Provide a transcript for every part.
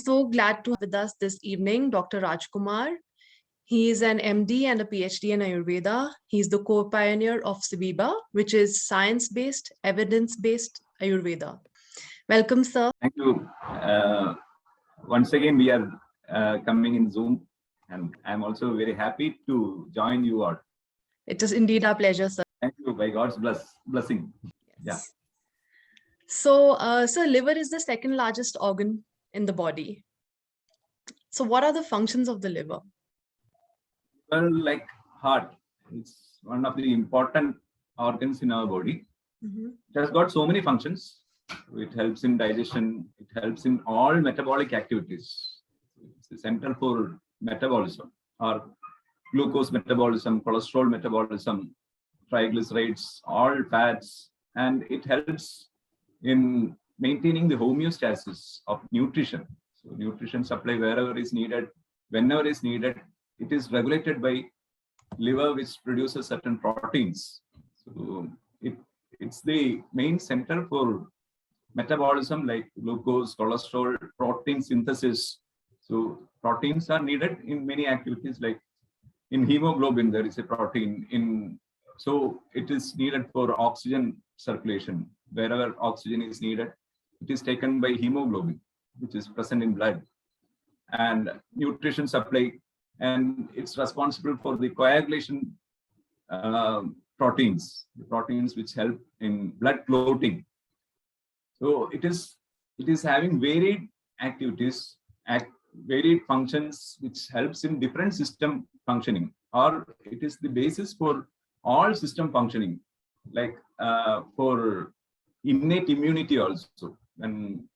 so glad to have with us this evening Dr. Rajkumar. He is an MD and a PhD in Ayurveda. He's the co-pioneer of Sibiba, which is science-based, evidence-based Ayurveda. Welcome, sir. Thank you. Once again, we are coming in Zoom, and I'm also very happy to join you all. It is indeed our pleasure, sir. Thank you, by God's blessing. Yes. Yeah. So, sir, liver is the second largest organ in the body. So what are the functions of the liver? Well, like heart, it's one of the important organs in our body. Mm-hmm. It has got so many functions. It helps in digestion. It helps in all metabolic activities. It's the center for metabolism, or glucose metabolism, cholesterol metabolism, triglycerides, all fats, and it helps in maintaining the homeostasis of nutrition. So nutrition supply wherever is needed, whenever is needed, it is regulated by liver, which produces certain proteins. So it's the main center for metabolism, like glucose, cholesterol, protein synthesis. So proteins are needed in many activities, like in hemoglobin, there is a protein. So it is needed for oxygen circulation. Wherever oxygen is needed, it is taken by hemoglobin, which is present in blood. And nutrition supply, and it's responsible for the coagulation proteins, the proteins which help in blood clotting. So it is having varied activities, varied functions, which helps in different system functioning, or it is the basis for all system functioning, like for innate immunity also. When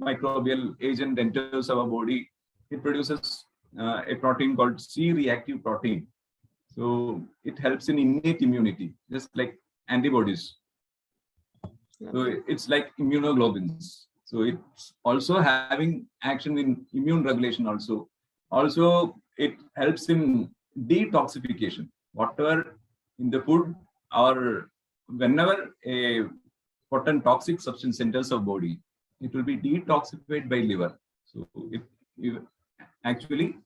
microbial agent enters our body, it produces a protein called C-reactive protein. So it helps in innate immunity, just like antibodies. So it's like immunoglobulins. So it's also having action in immune regulation also. Also, it helps in detoxification. Whatever in the food, or whenever a potent toxic substance enters our body, it will be detoxified by liver. So actually,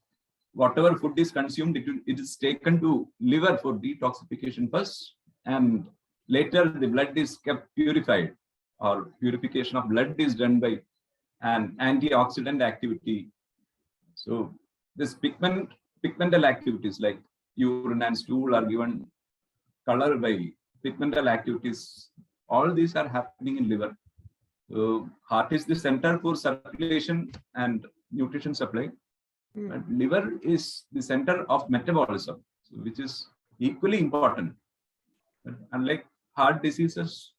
whatever food is consumed, it is taken to liver for detoxification first, and later the blood is kept purified, or purification of blood is done by an antioxidant activity. So this pigmental activities like urine and stool are given color by pigmental activities. All these are happening in liver. So heart is the center for circulation and nutrition supply. But liver is the center of metabolism, so which is equally important. But unlike heart diseases,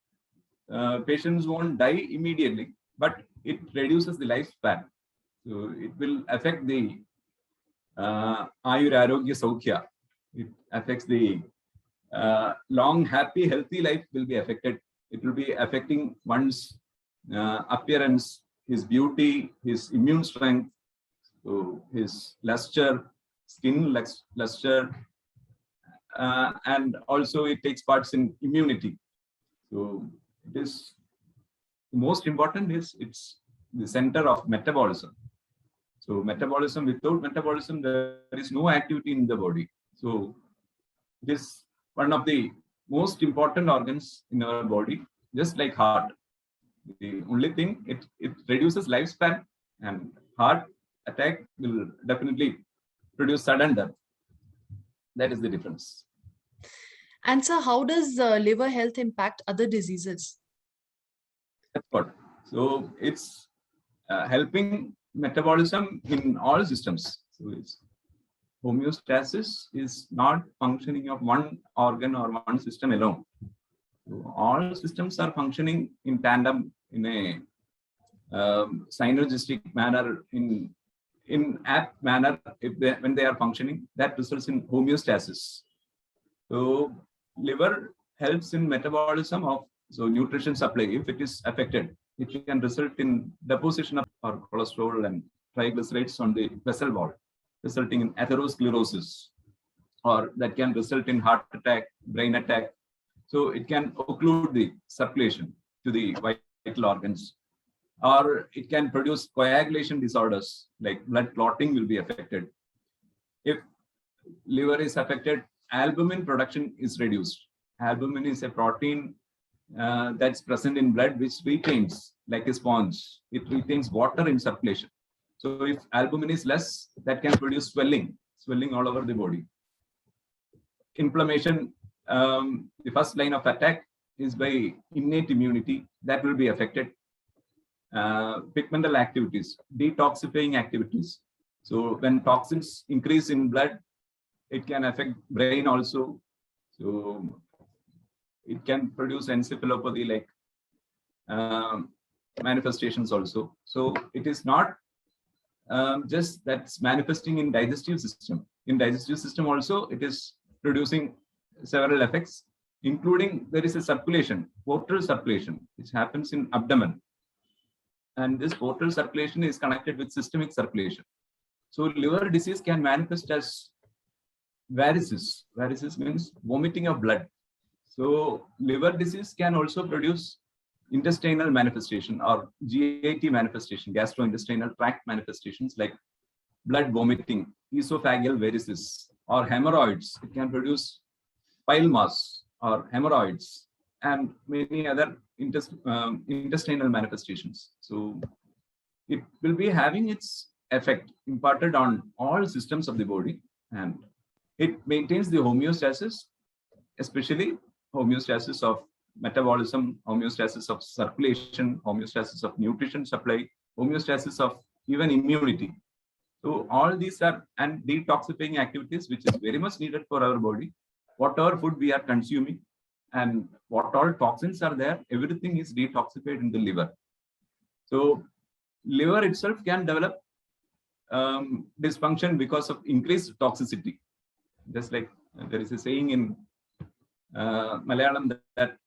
patients won't die immediately, but it reduces the lifespan. So it will affect the Ayur Arogya Saukya. It affects the long, happy, healthy life will be affected. It will be affecting one's appearance, his beauty, his immune strength, so his luster, skin luster, and also it takes parts in immunity. So it is most important is it's the center of metabolism. So metabolism, without metabolism, there is no activity in the body. So it is one of the most important organs in our body, just like heart. The only thing, it reduces lifespan, and heart attack will definitely produce sudden death. That is the difference. And sir, how does liver health impact other diseases? That's what. So it's helping metabolism in all systems. So it's homeostasis is not functioning of one organ or one system alone. So all systems are functioning in tandem, in a synergistic manner, in apt manner. When they are functioning, that results in homeostasis. So liver helps in metabolism of nutrition supply. If it is affected, it can result in deposition of our cholesterol and triglycerides on the vessel wall, resulting in atherosclerosis, or that can result in heart attack, brain attack. So it can occlude the circulation to the vital organs. or it can produce coagulation disorders like blood clotting will be affected. If liver is affected, albumin production is reduced. Albumin is a protein that's present in blood which retains like a sponge. It retains water in circulation. So if albumin is less, that can produce swelling all over the body. Inflammation, the first line of attack is by innate immunity, that will be affected. Pigmental activities, detoxifying activities. So when toxins increase in blood, it can affect brain also. So it can produce encephalopathy like manifestations also. So it is not just that's manifesting in digestive system. In digestive system also, it is producing several effects, including there is a circulation, portal circulation, which happens in abdomen. And this portal circulation is connected with systemic circulation. So liver disease can manifest as varices. Varices means vomiting of blood. So liver disease can also produce intestinal manifestation or GIT manifestation, gastrointestinal tract manifestations like blood vomiting, esophageal varices, or hemorrhoids. It can produce bile mass or hemorrhoids and many other intestinal manifestations. So it will be having its effect imparted on all systems of the body, and it maintains the homeostasis, especially homeostasis of metabolism, homeostasis of circulation, homeostasis of nutrition supply, homeostasis of even immunity. So all these are, and detoxifying activities, which is very much needed for our body. Whatever food we are consuming and what all toxins are there, everything is detoxified in the liver. So liver itself can develop dysfunction because of increased toxicity. Just like there is a saying in Malayalam that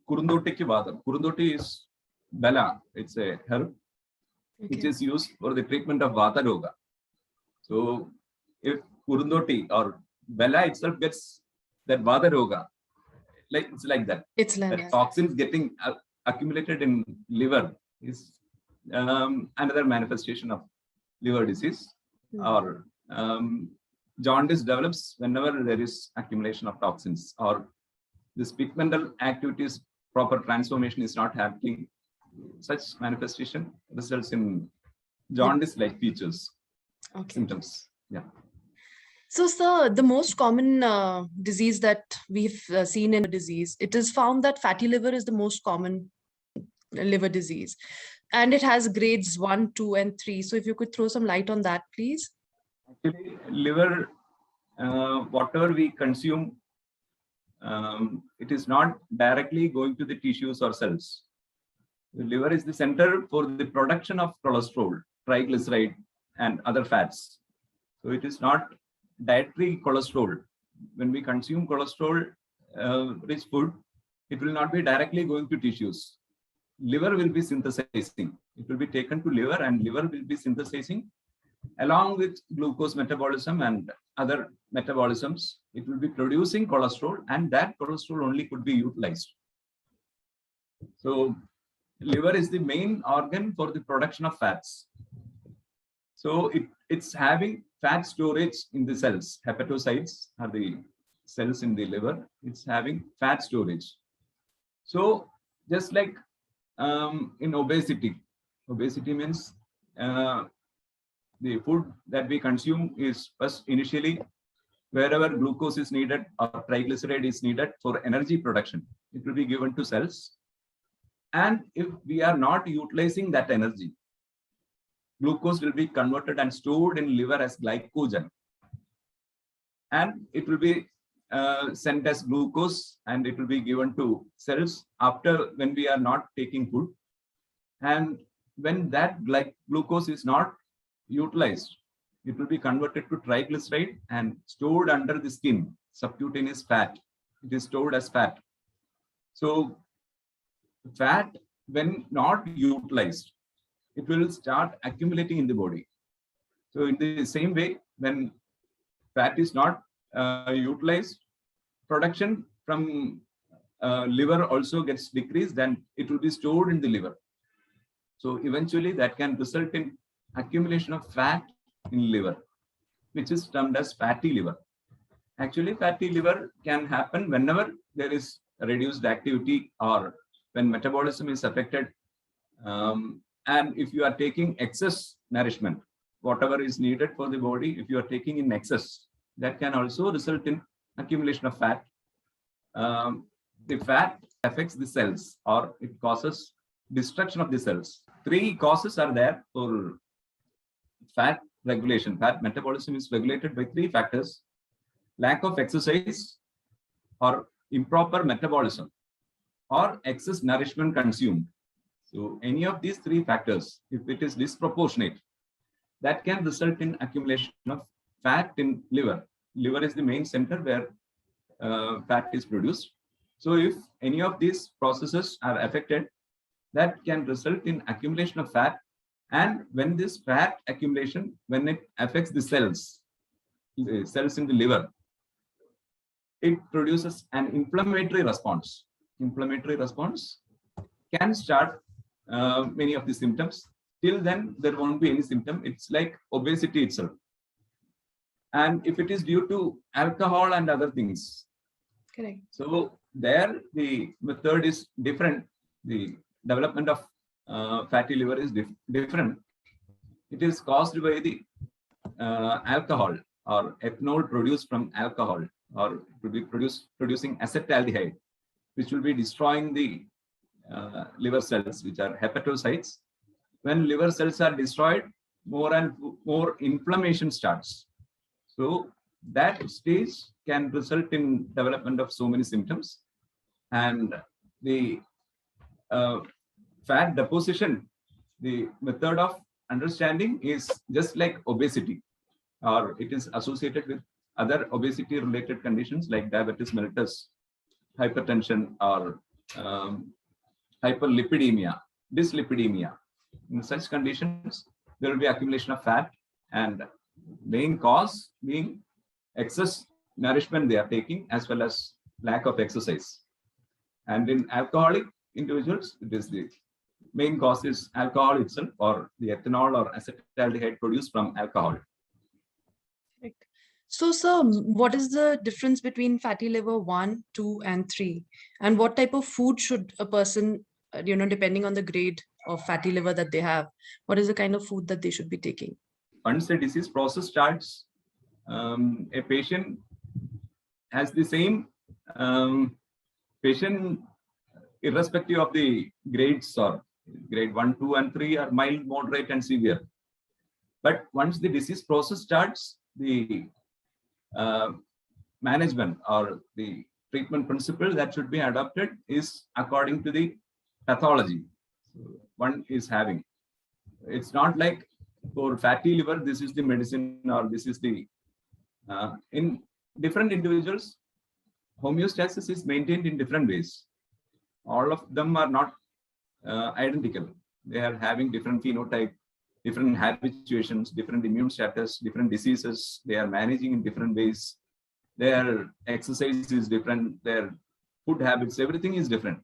Kurundoti ki vadam. Kurundoti is bela. It's a herb which is used for the treatment of Vata Roga. So if Kurundoti or bela itself gets that Vata Roga, like it's like that. It's like that toxins getting accumulated in liver is another manifestation of liver disease. Or jaundice develops whenever there is accumulation of toxins, or this pigmental activities, proper transformation is not happening. Such manifestation results in jaundice-like features, symptoms. Yeah. So, sir, the most common disease that we've seen in disease, it is found that fatty liver is the most common liver disease, and it has grades 1, 2, and 3. So if you could throw some light on that, please. Actually, liver, whatever we consume, it is not directly going to the tissues or cells. The liver is the center for the production of cholesterol, triglyceride, and other fats. So it is not dietary cholesterol. When we consume cholesterol rich food, it will not be directly going to tissues. Liver will be synthesizing. It will be taken to liver, and liver will be synthesizing along with glucose metabolism and other metabolisms. It will be producing cholesterol, and that cholesterol only could be utilized. So liver is the main organ for the production of fats. So it's having fat storage in the cells. Hepatocytes are the cells in the liver. It's having fat storage. So just like in obesity means the food that we consume is first initially wherever glucose is needed or triglyceride is needed for energy production, it will be given to cells. And if we are not utilizing that energy, glucose will be converted and stored in liver as glycogen. And it will be sent as glucose, and it will be given to cells after when we are not taking food. And when that glucose is not utilized, it will be converted to triglyceride and stored under the skin, subcutaneous fat. It is stored as fat. So fat, when not utilized, it will start accumulating in the body. So in the same way, when fat is not utilized, production from liver also gets decreased, and it will be stored in the liver. So eventually that can result in accumulation of fat in liver, which is termed as fatty liver. Actually, fatty liver can happen whenever there is reduced activity or when metabolism is affected. And if you are taking excess nourishment, whatever is needed for the body, if you are taking in excess, that can also result in accumulation of fat. The fat affects the cells or it causes destruction of the cells. Three causes are there for fat regulation. Fat metabolism is regulated by three factors: lack of exercise or improper metabolism or excess nourishment consumed. So any of these three factors, if it is disproportionate, that can result in accumulation of fat in liver. Liver is the main center where fat is produced. So if any of these processes are affected, that can result in accumulation of fat. And when this fat accumulation, when it affects the cells in the liver, it produces an inflammatory response. Inflammatory response can start many of the symptoms. Till then, there won't be any symptom. It's like obesity itself. And if it is due to alcohol and other things. Correct. So there, the method is different. The development of fatty liver is different. It is caused by the alcohol or ethanol produced from alcohol, or to be producing acetaldehyde, which will be destroying the liver cells, which are hepatocytes. When liver cells are destroyed, more and more inflammation starts. So that stage can result in development of so many symptoms. And the fat deposition, the method of understanding is just like obesity, or it is associated with other obesity related conditions like diabetes mellitus, hypertension, or hyperlipidemia, dyslipidemia. In such conditions, there will be accumulation of fat, and main cause being excess nourishment they are taking as well as lack of exercise. And in alcoholic individuals, it is the main cause is alcohol itself, or the ethanol or acetaldehyde produced from alcohol. Correct. So, sir, what is the difference between fatty liver 1, 2, and 3? And what type of food should a person, depending on the grade of fatty liver that they have, what is the kind of food that they should be taking? Once the disease process starts, a patient has the same patient, irrespective of the grades, or grade 1, 2, and 3 are mild, moderate, and severe. But once the disease process starts, the management or the treatment principle that should be adopted is according to the pathology one is having. It's not like for fatty liver, this is the medicine, or this is the in different individuals, homeostasis is maintained in different ways. All of them are not identical. They are having different phenotype, different habituations, different immune status, different diseases. They are managing in different ways. Their exercise is different. Their food habits, everything is different.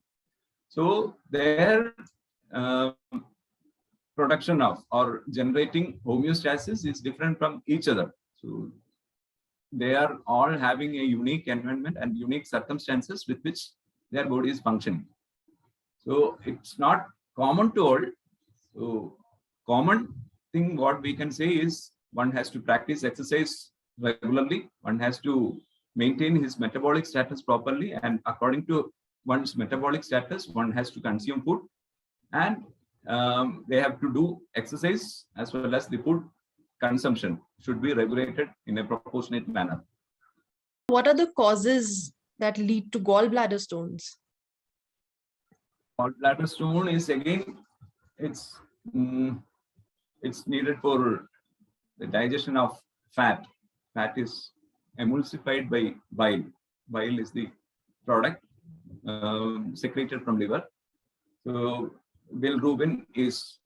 So their production of or generating homeostasis is different from each other. So they are all having a unique environment and unique circumstances with which their body is functioning. So it's not common to all. So common thing what we can say is one has to practice exercise regularly. One has to maintain his metabolic status properly, and according to one's metabolic status, one has to consume food, and they have to do exercise as well as the food consumption should be regulated in a proportionate manner. What are the causes that lead to gallbladder stones? Gallbladder stone is again, it's needed for the digestion of fat. Fat is emulsified by bile. Bile is the product secreted from liver. So bilirubin is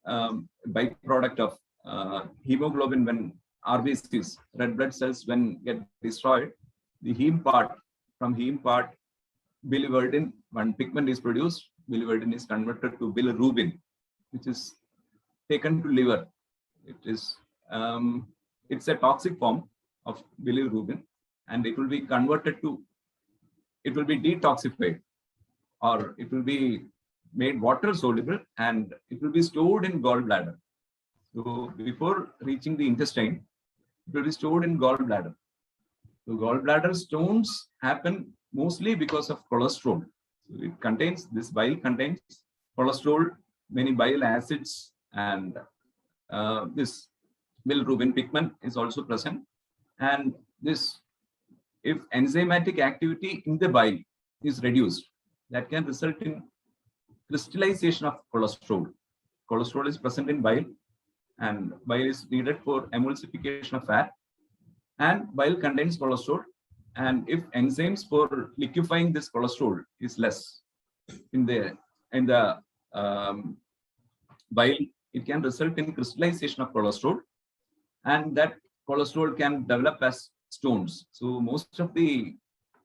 byproduct of hemoglobin. When RBCs, red blood cells, when get destroyed, the heme part, from heme part, biliverdin, one pigment is produced. Biliverdin is converted to bilirubin. which is taken to liver. It is it's a toxic form of bilirubin, and it will be converted to, it will be detoxified, or it will be made water soluble, and it will be stored in gallbladder. So before reaching the intestine, it will be stored in gallbladder. So gallbladder stones happen mostly because of cholesterol. So it contains, this bile contains cholesterol, many bile acids, and this bilirubin pigment is also present. And this, if enzymatic activity in the bile is reduced, that can result in crystallization of cholesterol. Cholesterol is present in bile, and bile is needed for emulsification of fat, and bile contains cholesterol. And if enzymes for liquefying this cholesterol is less in the bile, it can result in crystallization of cholesterol, and that cholesterol can develop as stones. So most of the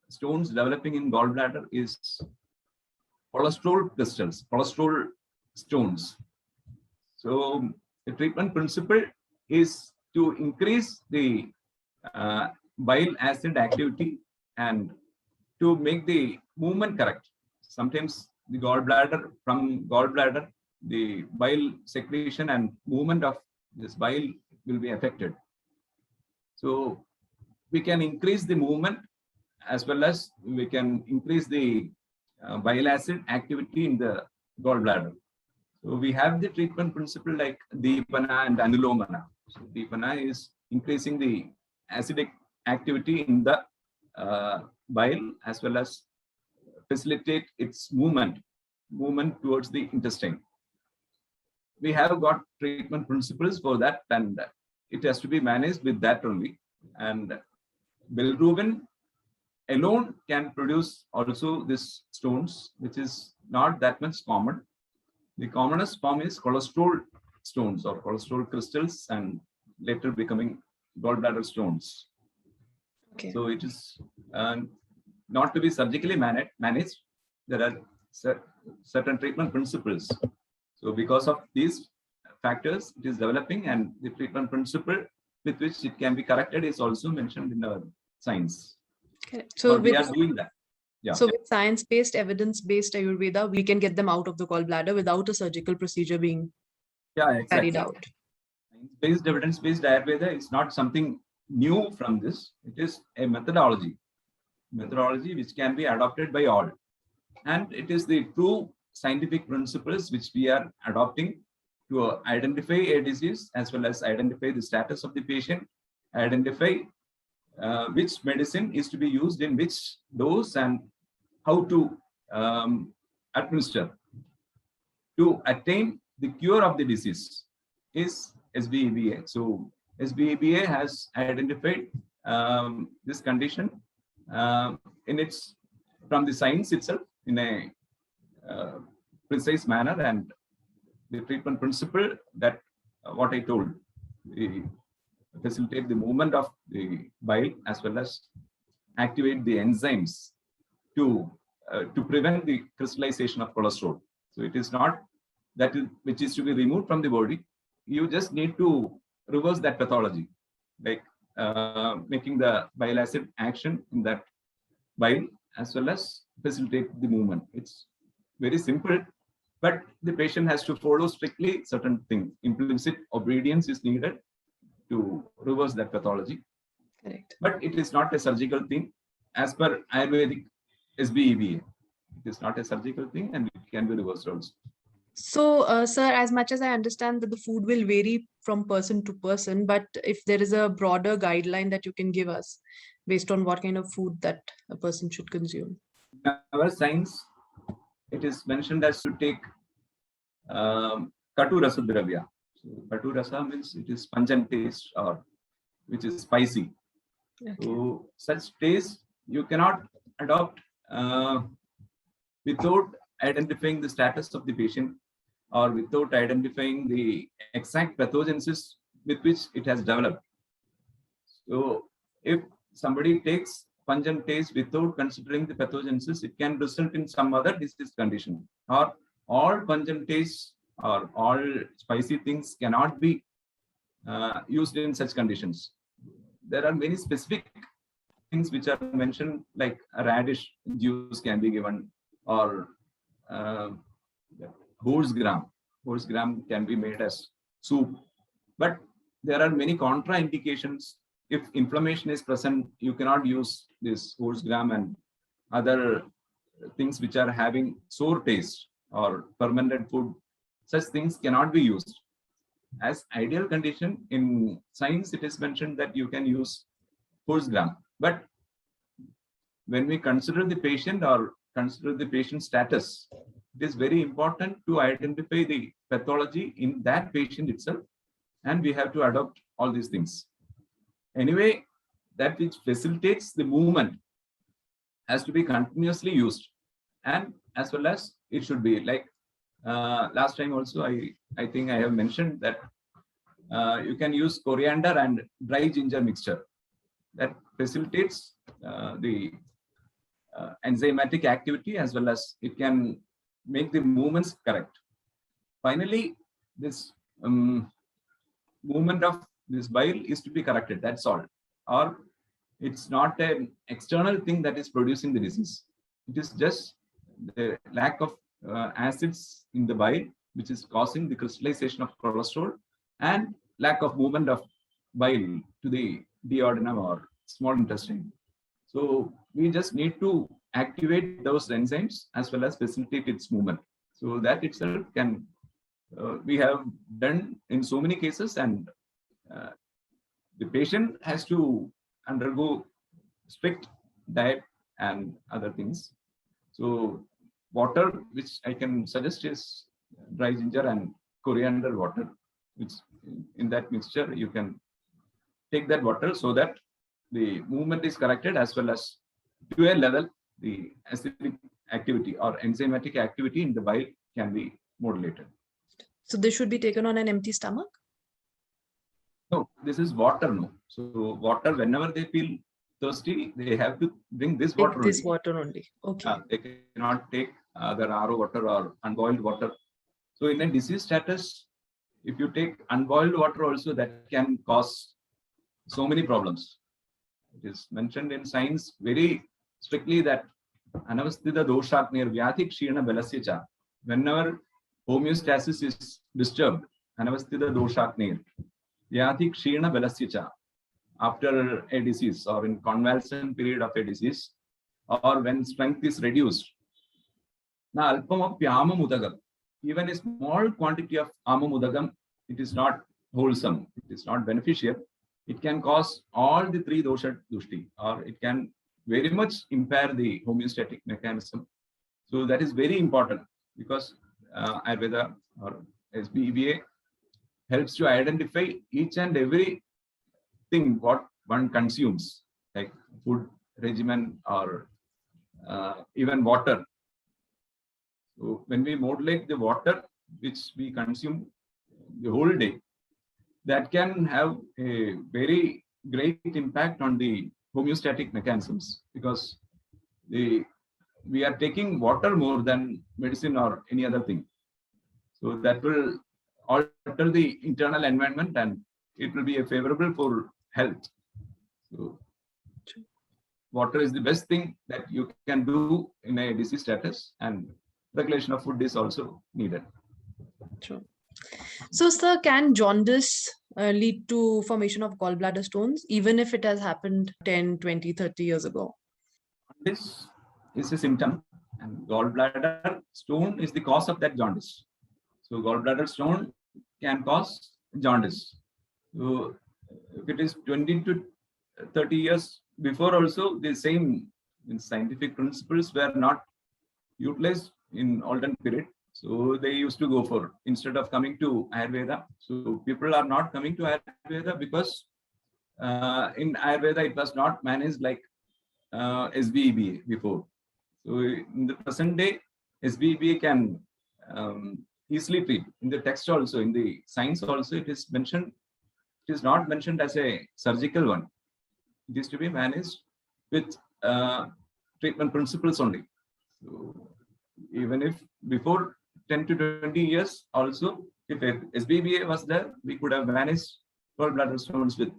stones developing in gallbladder is cholesterol crystals, cholesterol stones. So the treatment principle is to increase the bile acid activity and to make the movement correct. Sometimes the gallbladder, from gallbladder, the bile secretion and movement of this bile will be affected. So we can increase the movement, as well as we can increase the bile acid activity in the gallbladder. So we have the treatment principle like Deepana and Anulomana. So Deepana is increasing the acidic activity in the bile, as well as facilitate its movement towards the intestine. We have got treatment principles for that, and it has to be managed with that only. And bilirubin alone can produce also these stones, which is not that much common. The commonest form is cholesterol stones or cholesterol crystals, and later becoming gallbladder stones. Okay. So it is not to be surgically managed. There are certain treatment principles. So because of these factors, it is developing, and the treatment principle with which it can be corrected is also mentioned in our science. Okay. So we are doing that. Yeah. So with science-based, evidence-based Ayurveda, we can get them out of the gallbladder without a surgical procedure being carried out. Science-based, evidence-based Ayurveda is not something new from this. It is a methodology which can be adopted by all. And it is the true scientific principles which we are adopting to identify a disease, as well as identify the status of the patient, identify which medicine is to be used in which dose, and how to administer to attain the cure of the disease is SBEBA. So SBEBA has identified this condition in its, from the science itself, in a precise manner, and the treatment principle that what I told, we facilitate the movement of the bile, as well as activate the enzymes to prevent the crystallization of cholesterol. So it is not that which is to be removed from the body. You just need to reverse that pathology, like making the bile acid action in that bile, as well as facilitate the movement. It's very simple, but the patient has to follow strictly certain things. Implicit obedience is needed to reverse that pathology. Correct. But it is not a surgical thing as per Ayurvedic SBEBA. It is not a surgical thing, and it can be reversed also. So, sir, as much as I understand that the food will vary from person to person, but if there is a broader guideline that you can give us based on what kind of food that a person should consume. In our science, it is mentioned as to take Katu Rasa Dravya. So Katu Rasa means it is pungent taste, or which is spicy. Okay. So such taste you cannot adopt without identifying the status of the patient, or without identifying the exact pathogenesis with which it has developed. So if somebody takes pungent taste without considering the pathogenesis, it can result in some other disease condition, or all pungent tastes or all spicy things cannot be used in such conditions. There are many specific things which are mentioned, like a radish juice can be given, or horse gram. Horse gram can be made as soup. But there are many contraindications. If inflammation is present, you cannot use this horse gram and other things which are having sour taste or fermented food. Such things cannot be used. As ideal condition in science, it is mentioned that you can use horse gram. But when we consider the patient or consider the patient status, it is very important to identify the pathology in that patient itself, and we have to adopt all these things. Anyway, that which facilitates the movement has to be continuously used, and as well as it should be like last time also I think I have mentioned that you can use coriander and dry ginger mixture that facilitates the enzymatic activity, as well as it can make the movements correct. Finally, this movement of this bile is to be corrected, that's all. Or it's not an external thing that is producing the disease. It is just the lack of acids in the bile, which is causing the crystallization of cholesterol, and lack of movement of bile to the duodenum or small intestine. So we just need to activate those enzymes as well as facilitate its movement. So that itself can, we have done in so many cases, and the patient has to undergo strict diet and other things. So water, which I can suggest, is dry ginger and coriander water, which in that mixture you can take that water so that the movement is corrected, as well as to a level the acidic activity or enzymatic activity in the bile can be modulated. So this should be taken on an empty stomach? No, this is water. No. So water, whenever they feel thirsty, they have to drink this water only. This water only. Okay. They cannot take the RO water or unboiled water. So in a disease status, if you take unboiled water also, that can cause so many problems. It is mentioned in science very strictly that anavasthita doshagnir vyati kshina balasya cha. Whenever homeostasis is disturbed, anavasthita doshagnir vyati kshina balasya cha. After a disease or in convalescent period of a disease, or when strength is reduced, now alpam apyama mudagam, even a small quantity of amamudagam, it is not wholesome, it is not beneficial. It can cause all the three dosha dushti, or it can very much impair the homeostatic mechanism. So that is very important, because Ayurveda or SBEBA helps to identify each and every thing what one consumes, like food regimen or even water. So when we modulate the water which we consume the whole day, that can have a very great impact on the homeostatic mechanisms, because we are taking water more than medicine or any other thing. So that will alter the internal environment, and it will be a favorable for health. So water is the best thing that you can do in a disease status, and regulation of food is also needed. Sure. So, sir, can jaundice lead to formation of gallbladder stones, even if it has happened 10, 20, 30 years ago? This is a symptom, and gallbladder stone is the cause of that jaundice. So gallbladder stone can cause jaundice. So if it is 20 to 30 years before also, the same scientific principles were not utilized in olden period. So they used to go for, instead of coming to Ayurveda. So people are not coming to Ayurveda because in Ayurveda it was not managed like SBEBA before. So in the present day, SBEBA can easily treat. In the text also, in the science also, it is mentioned. It is not mentioned as a surgical one. It is to be managed with treatment principles only. So even if before 10 to 20 years also, if SBBA was there, we could have managed gallbladder stones with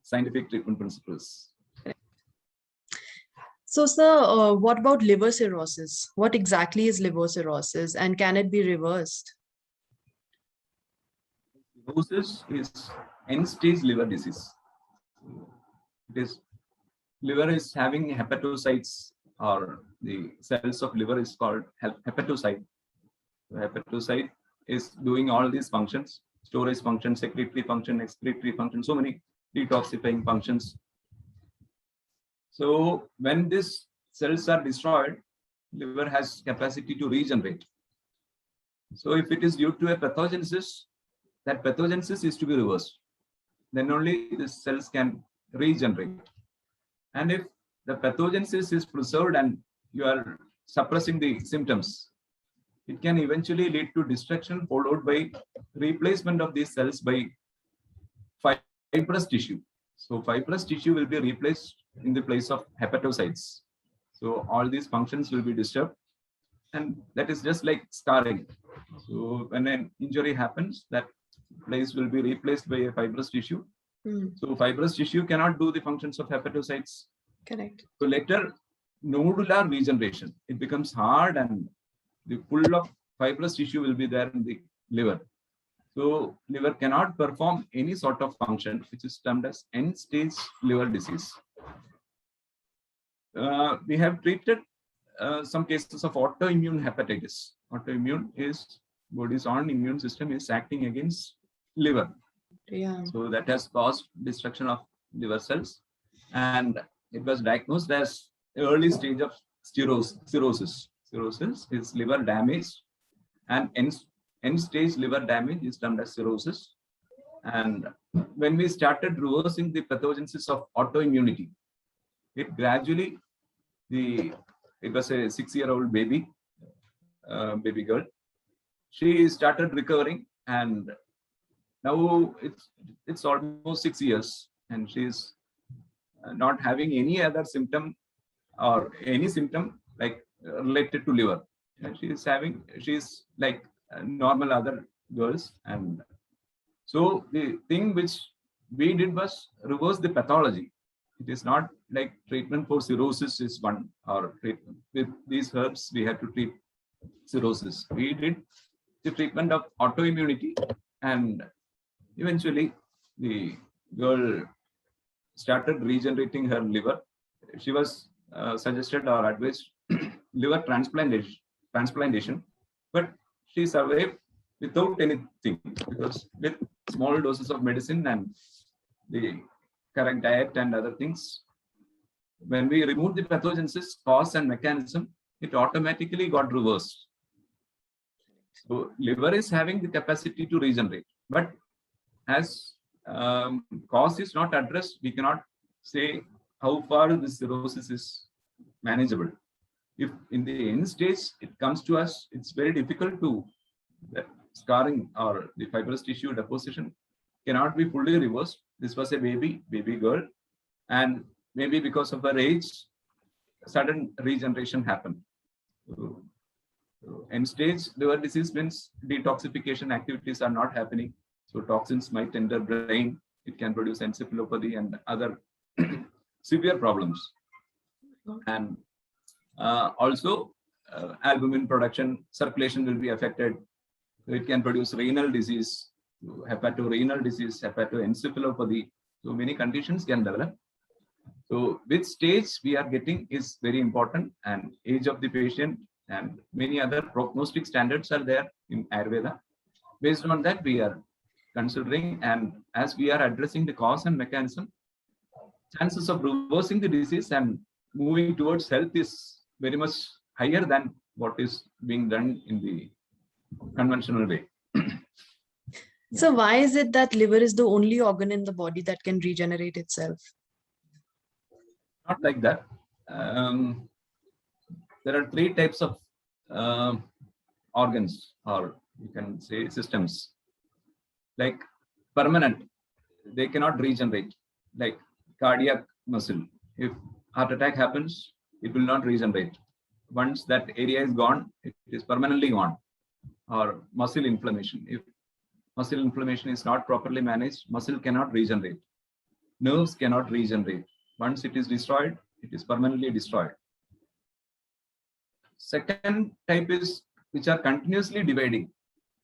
scientific treatment principles. So, sir, what about liver cirrhosis? What exactly is liver cirrhosis, and can it be reversed? Cirrhosis is end-stage liver disease. It is liver is having hepatocytes, or the cells of liver is called hepatocyte. The hepatocyte is doing all these functions: storage function, secretory function, excretory function, so many detoxifying functions. So when these cells are destroyed, liver has capacity to regenerate. So if it is due to a pathogenesis, that pathogenesis is to be reversed. Then only the cells can regenerate. And if the pathogenesis is preserved and you are suppressing the symptoms, it can eventually lead to destruction followed by replacement of these cells by fibrous tissue. So fibrous tissue will be replaced in the place of hepatocytes. So all these functions will be disturbed, and that is just like scarring. So when an injury happens, that place will be replaced by a fibrous tissue. So fibrous tissue cannot do the functions of hepatocytes. Correct. So later, nodular regeneration, it becomes hard, and the pool of fibrous tissue will be there in the liver. So liver cannot perform any sort of function, which is termed as end-stage liver disease. We have treated some cases of autoimmune hepatitis. Autoimmune is body's own immune system is acting against liver. Yeah. So that has caused destruction of liver cells, and it was diagnosed as early stage of cirrhosis. Cirrhosis is liver damage, and end-stage liver damage is termed as cirrhosis. And when we started reversing the pathogenesis of autoimmunity, it gradually, it was a 6-year-old baby girl. She started recovering, and now it's almost 6 years, and she's not having any other symptom or any symptom like related to liver. And she's like normal other girls. And so the thing which we did was reverse the pathology. It is not like treatment for cirrhosis is one, or treatment with these herbs we have to treat cirrhosis. We did the treatment of autoimmunity, and eventually the girl started regenerating her liver. She was suggested or advised liver transplantation, but she survived without anything, because with small doses of medicine and the correct diet and other things, when we removed the pathogenesis, cause and mechanism, it automatically got reversed. So liver is having the capacity to regenerate, but as cause is not addressed, we cannot say how far the cirrhosis is manageable. If in the end stage it comes to us, it's very difficult to, scarring or the fibrous tissue deposition cannot be fully reversed. This was a baby girl, and maybe because of her age, sudden regeneration happened. So end stage liver disease means detoxification activities are not happening. So toxins might enter brain. It can produce encephalopathy and other severe problems. And also albumin production, circulation will be affected. It can produce renal disease, hepatorenal disease, hepatoencephalopathy. So many conditions can develop. So which stage we are getting is very important, and age of the patient and many other prognostic standards are there in Ayurveda. Based on that, we are considering, and as we are addressing the cause and mechanism, chances of reversing the disease and moving towards health is very much higher than what is being done in the conventional way. So why is it that liver is the only organ in the body that can regenerate itself? Not like that. There are 3 types of organs, or you can say systems. Like permanent, they cannot regenerate, like cardiac muscle. If heart attack happens, it will not regenerate. once that area is gone, it is permanently gone. Or muscle inflammation. If muscle inflammation is not properly managed, muscle cannot regenerate. Nerves cannot regenerate. Once it is destroyed, it is permanently destroyed. Second type is which are continuously dividing,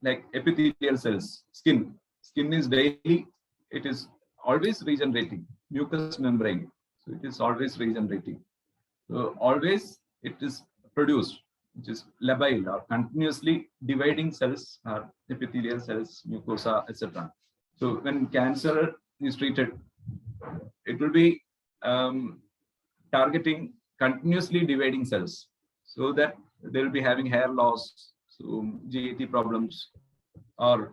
like epithelial cells, skin. Skin is daily, it is always regenerating. Mucous membrane, so it is always regenerating. So always it is produced, which is labile or continuously dividing cells or epithelial cells, mucosa, etc. So when cancer is treated, it will be targeting continuously dividing cells, so that they will be having hair loss, so GAT problems, or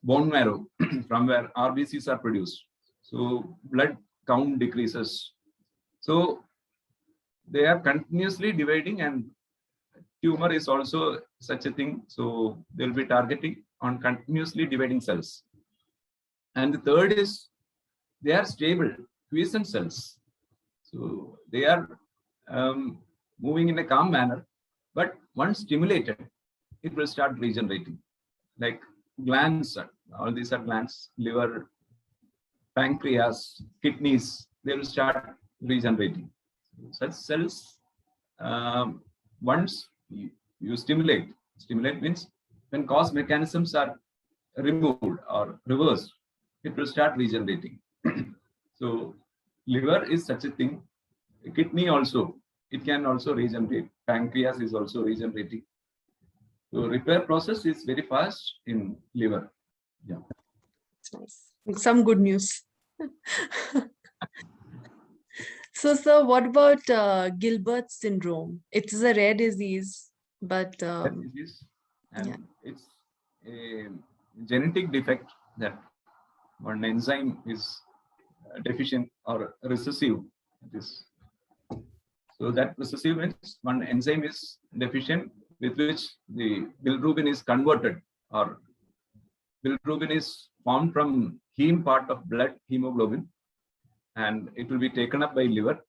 bone marrow from where RBCs are produced. So blood count decreases. So they are continuously dividing, and tumor is also such a thing. So they'll be targeting on continuously dividing cells. And the third is they are stable, quiescent cells. So they are moving in a calm manner, but once stimulated, it will start regenerating. Like glands, all these are glands, liver, pancreas, kidneys, they will start regenerating. Such cells, once you stimulate means when cause mechanisms are removed or reversed, it will start regenerating. So liver is such a thing. Kidney also, it can also regenerate. Pancreas is also regenerating. So repair process is very fast in liver. Yeah. That's nice. Some good news. So, sir, what about Gilbert syndrome? It's a rare disease, but Disease, and yeah. it's a genetic defect that one enzyme is deficient or recessive. It is. So that recessive means one enzyme is deficient, with which the bilirubin is converted, or bilirubin is formed from heme part of blood, hemoglobin, and it will be taken up by liver,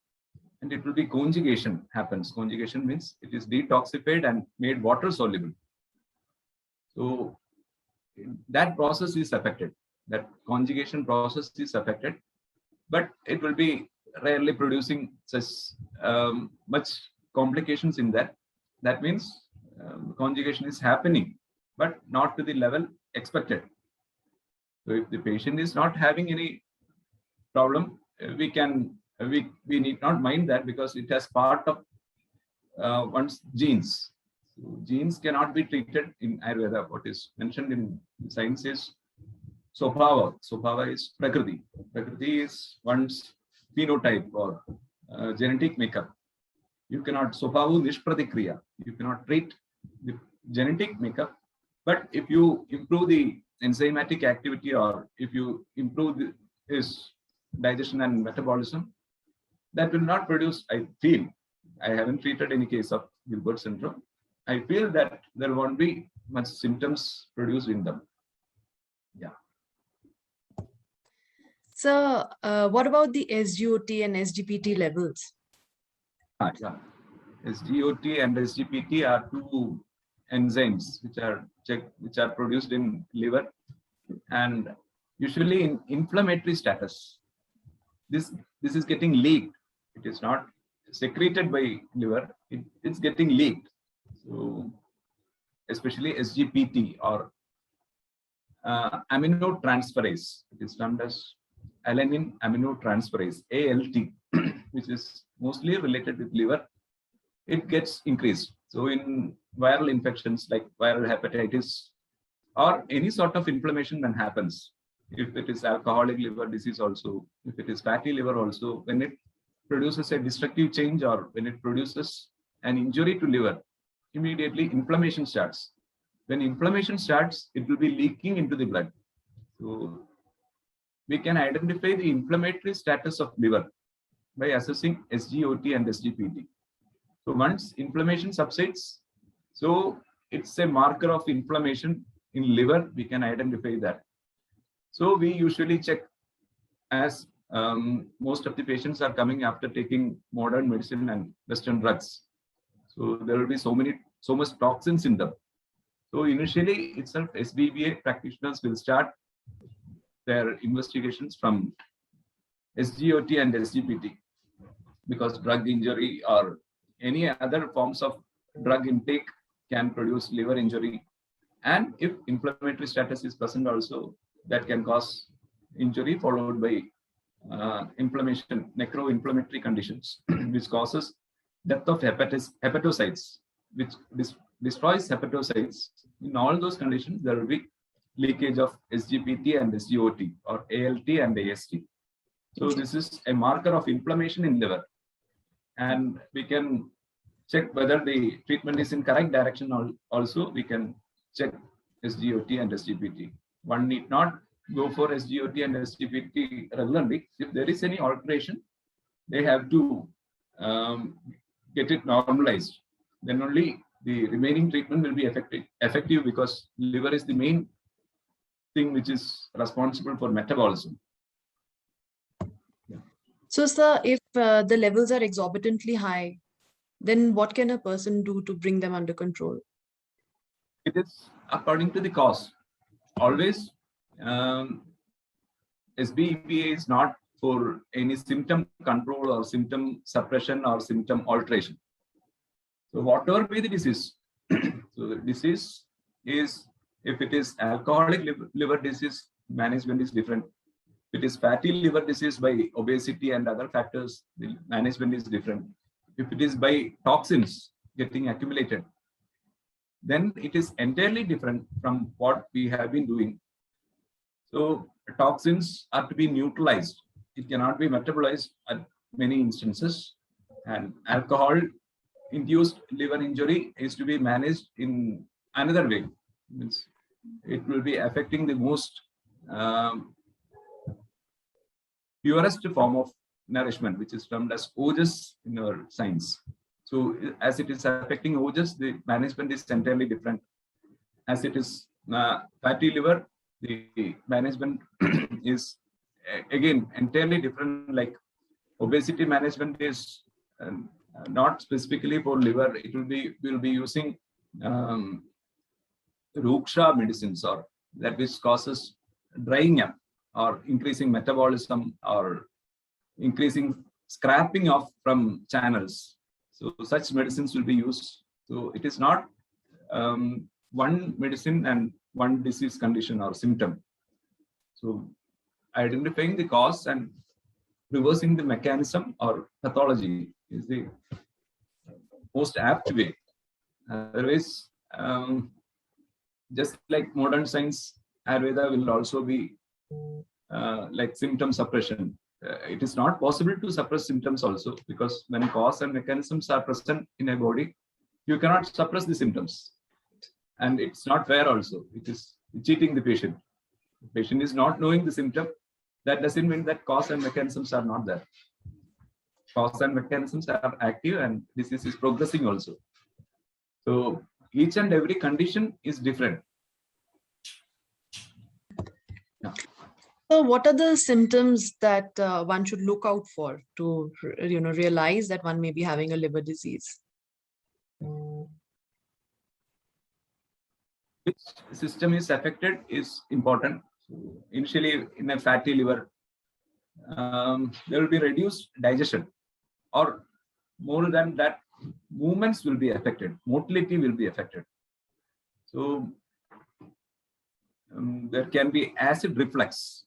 and it will be conjugation happens. Conjugation means it is detoxified and made water soluble. So that process is affected. That conjugation process is affected, but it will be rarely producing such much complications in that. That means conjugation is happening, but not to the level expected. So if the patient is not having any problem, we need not mind that, because it has part of one's genes. So genes cannot be treated in Ayurveda. What is mentioned in science is Swabhava. Swabhava is Prakriti. Prakriti is one's phenotype or genetic makeup. You cannot Swabhavu Nishpratikriya. You cannot treat the genetic makeup. But if you improve the enzymatic activity, or if you improve his digestion and metabolism, that will not produce, I feel, I haven't treated any case of Gilbert syndrome. I feel that there won't be much symptoms produced in them. Yeah. So, what about the SGOT and SGPT levels? Yeah. SGOT and SGPT are two enzymes which are produced in liver, and usually in inflammatory status. This is getting leaked. It is not secreted by liver. It's getting leaked. So especially SGPT or aminotransferase. It is termed as alanine aminotransferase, ALT, which is mostly related with liver. It gets increased. So in viral infections like viral hepatitis or any sort of inflammation when happens, if it is alcoholic liver disease also, if it is fatty liver also, when it produces a destructive change or when it produces an injury to liver, immediately inflammation starts. When inflammation starts, it will be leaking into the blood. So we can identify the inflammatory status of liver by assessing SGOT and SGPT. So once inflammation subsides, so it's a marker of inflammation in liver, we can identify that. So we usually check, as most of the patients are coming after taking modern medicine and Western drugs. So there will be so much toxins in them. So initially itself, SBBA practitioners will start their investigations from SGOT and SGPT, because drug injury or any other forms of drug intake can produce liver injury. And if inflammatory status is present also, that can cause injury followed by inflammation, necro-inflammatory conditions, which causes death of hepatocytes, which destroys hepatocytes. In all those conditions, there will be leakage of SGPT and SGOT, or ALT and AST. So this is a marker of inflammation in liver. And we can check whether the treatment is in correct direction. Also, we can check SGOT and SGPT. One need not go for SGOT and SGPT regularly. If there is any alteration, they have to get it normalized. Then only the remaining treatment will be effective, because liver is the main thing which is responsible for metabolism. So, sir, if the levels are exorbitantly high, then what can a person do to bring them under control? It is according to the cause. Always, SBEPA is not for any symptom control or symptom suppression or symptom alteration. So whatever be the disease, so the disease is, if it is alcoholic liver disease, management is different. If it is fatty liver disease by obesity and other factors, the management is different. If it is by toxins getting accumulated, then it is entirely different from what we have been doing. So toxins are to be neutralized. It cannot be metabolized at many instances. And alcohol-induced liver injury is to be managed in another way. Means it will be affecting the most purest form of nourishment, which is termed as ojas in our science. So as it is affecting ojas, the management is entirely different. As it is fatty liver, the management is again entirely different. Like obesity management is not specifically for liver. It will be, we'll be using ruksha medicines, or that which causes drying up or increasing metabolism or increasing scrapping off from channels. So such medicines will be used. So it is not one medicine and one disease condition or symptom. So identifying the cause and reversing the mechanism or pathology is the most apt way. Otherwise, just like modern science, Ayurveda will also be like symptom suppression. It is not possible to suppress symptoms also, because when cause and mechanisms are present in a body, you cannot suppress the symptoms. And it's not fair also. It is cheating the patient. The patient is not knowing the symptom. That doesn't mean that cause and mechanisms are not there. Cause and mechanisms are active and disease is progressing also. So each and every condition is different. Yeah. So what are the symptoms that one should look out for to realize that one may be having a liver disease? Which system is affected is important. So initially, in a fatty liver, there will be reduced digestion, or more than that, movements will be affected, motility will be affected. So there can be acid reflux.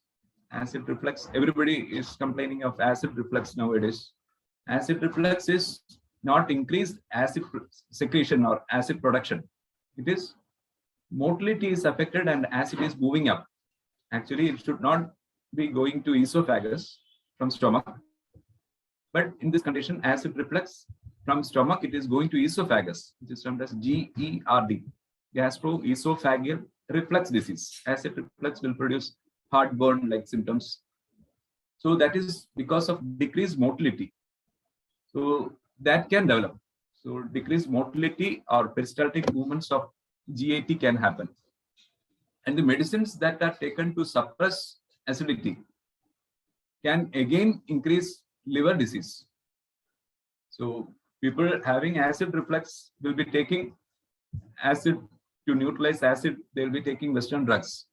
Acid reflux, everybody is complaining of acid reflux nowadays. Acid reflux is not increased acid secretion or acid production. It is motility is affected and acid is moving up. Actually, it should not be going to esophagus from stomach. But in this condition, acid reflux from stomach, it is going to esophagus, which is termed as GERD, gastroesophageal reflux disease. Acid reflux will produce heartburn-like symptoms. So that is because of decreased motility. So that can develop. So decreased motility or peristaltic movements of GAT can happen. And the medicines that are taken to suppress acidity can again increase liver disease. So People having acid reflux will be taking acid to neutralize acid. They'll be taking Western drugs.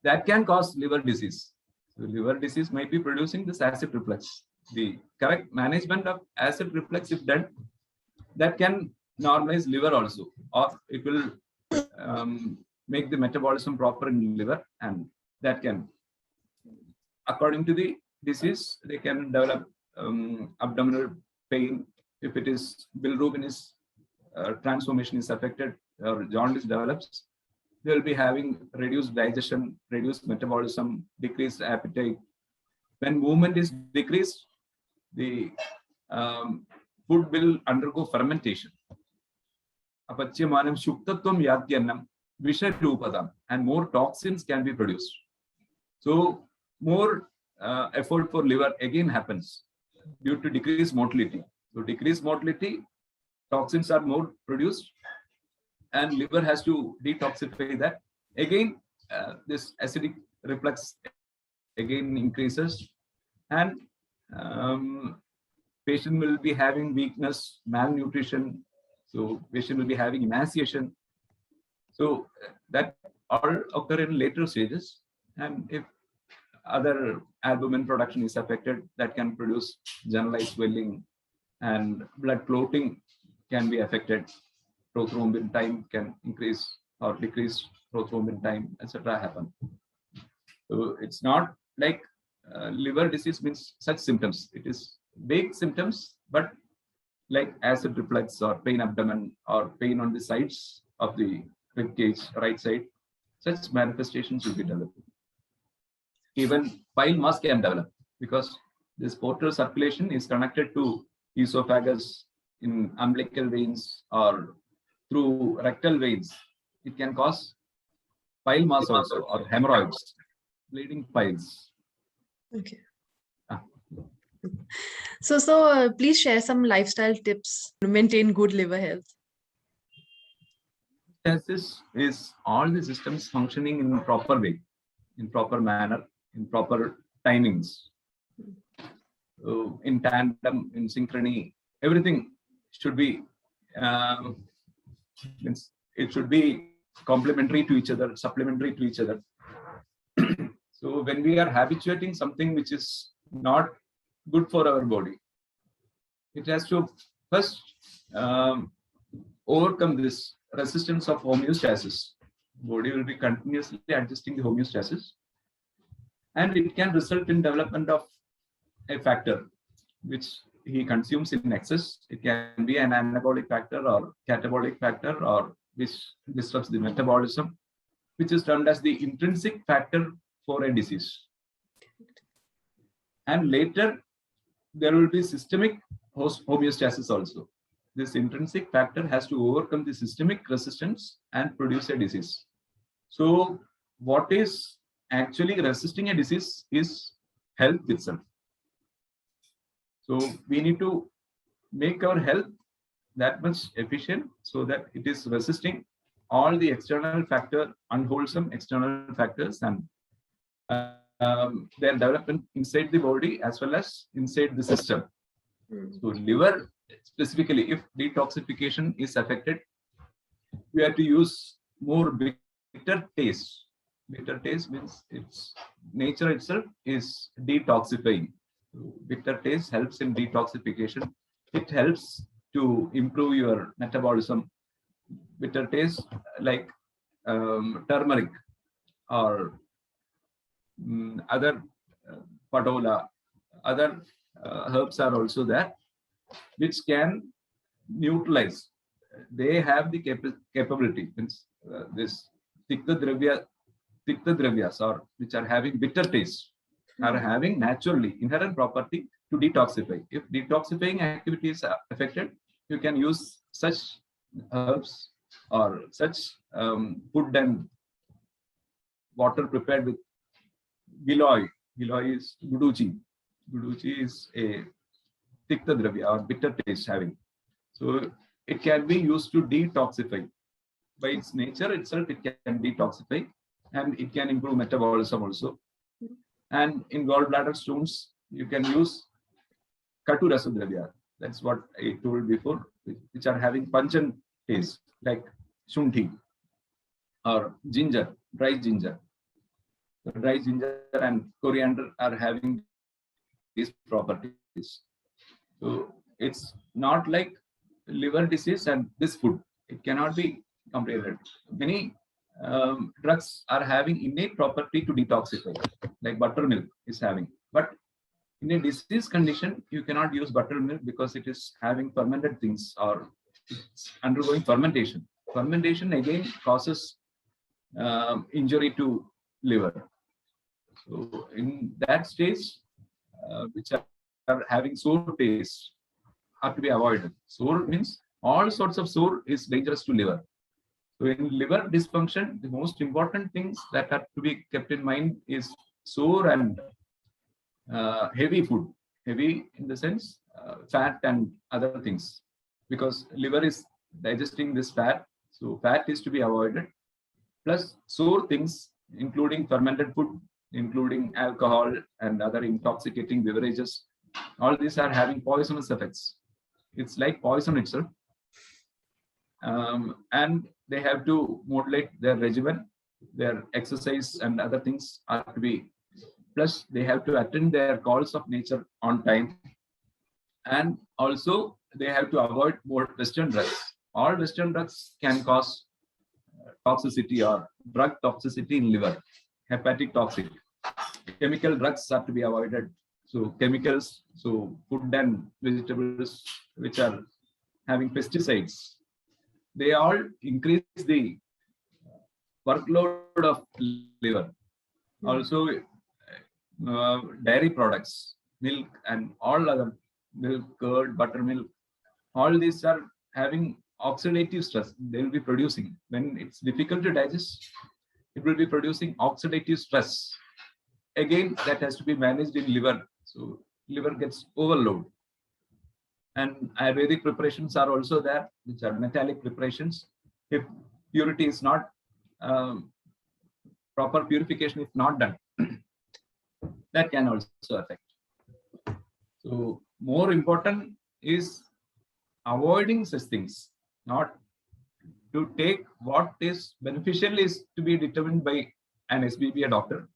That can cause liver disease. So liver disease might be producing this acid reflux. The correct management of acid reflux, if done, that can normalize liver also, or it will make the metabolism proper in liver, and that can, according to the disease, they can develop abdominal pain. If it is bilirubin is transformation is affected or jaundice develops, they will be having reduced digestion, reduced metabolism, decreased appetite. When movement is decreased, the food will undergo fermentation. Apachyamanam shuktatvam yatyannam visharupadam, and more toxins can be produced. So more effort for liver again happens due to decreased motility. So decreased motility, toxins are more produced, and liver has to detoxify that. Again, this acidic reflux again increases, and patient will be having weakness, malnutrition. So patient will be having emaciation. So that all occur in later stages. And if other albumin production is affected, that can produce generalized swelling, and blood clotting can be affected. Prothrombin time can increase or decrease, prothrombin time, etc. happen. So it's not like liver disease means such symptoms. It is vague symptoms, but like acid reflux or pain abdomen or pain on the sides of the rib cage, right side, such manifestations will be developed. Even bile mass can develop because this portal circulation is connected to esophagus in umbilical veins or through rectal veins. It can cause bile mass also, or hemorrhoids, bleeding piles. Okay. So please share some lifestyle tips to maintain good liver health. This is all the systems functioning in proper way, in proper manner, in proper timings, in tandem, in synchrony. Everything should be it should be complementary to each other, supplementary to each other. So when we are habituating something which is not good for our body, it has to first overcome this resistance of homeostasis. Body will be continuously adjusting the homeostasis, and it can result in development of a factor which he consumes in excess. It can be an anabolic factor or catabolic factor, or which disrupts the metabolism, which is termed as the intrinsic factor for a disease. And later, there will be systemic homeostasis also. This intrinsic factor has to overcome the systemic resistance and produce a disease. So what is actually resisting a disease is health itself. So we need to make our health that much efficient so that it is resisting all the external factor, unwholesome external factors, and their development inside the body as well as inside the system. So liver specifically, if detoxification is affected, we have to use more bitter taste. Bitter taste means its nature itself is detoxifying. So bitter taste helps in detoxification. It helps to improve your metabolism. Bitter taste like turmeric or other padola, other herbs are also there, which can neutralize. They have the capability. Means this tikta dravyas, or which are having bitter taste, are having naturally inherent property to detoxify. If detoxifying activity is affected, you can use such herbs or such food and water prepared with giloy. Giloy is guduchi. Guduchi is a tikta dravya or bitter taste having. So it can be used to detoxify. By its nature itself, it can detoxify, and it can improve metabolism also. And in gallbladder stones, you can use katu rasa dravya. That's what I told before, which are having pungent taste, like shunthi or ginger, dry ginger. So dry ginger and coriander are having these properties. So it's not like liver disease and this food. It cannot be compared. Many drugs are having innate property to detoxify, like buttermilk is having. But in a disease condition, you cannot use buttermilk because it is having fermented things or it's undergoing fermentation. Fermentation again causes injury to liver. So in that stage, which are having sour taste, are to be avoided. Sour means all sorts of sour is dangerous to liver. So in liver dysfunction, the most important things that have to be kept in mind is sour and heavy food. Heavy in the sense fat and other things, because liver is digesting this fat. So fat is to be avoided. Plus sour things, including fermented food, including alcohol and other intoxicating beverages. All these are having poisonous effects. It's like poison itself. And they have to modulate their regimen, their exercise and other things are to be. Plus, they have to attend their calls of nature on time. And also, they have to avoid more Western drugs. All Western drugs can cause toxicity or drug toxicity in liver, hepatic toxic. Chemical drugs are to be avoided. So chemicals, so food and vegetables which are having pesticides, they all increase the workload of liver. Also, dairy products, milk and all other milk, curd, buttermilk, all these are having oxidative stress. They will be producing, when it's difficult to digest, it will be producing oxidative stress. Again, that has to be managed in liver. So liver gets overload. And Ayurvedic preparations are also there, which are metallic preparations. If purity is not, proper purification is not done, that can also affect. So more important is avoiding such things, not to take what is beneficial is to be determined by an SBBA doctor.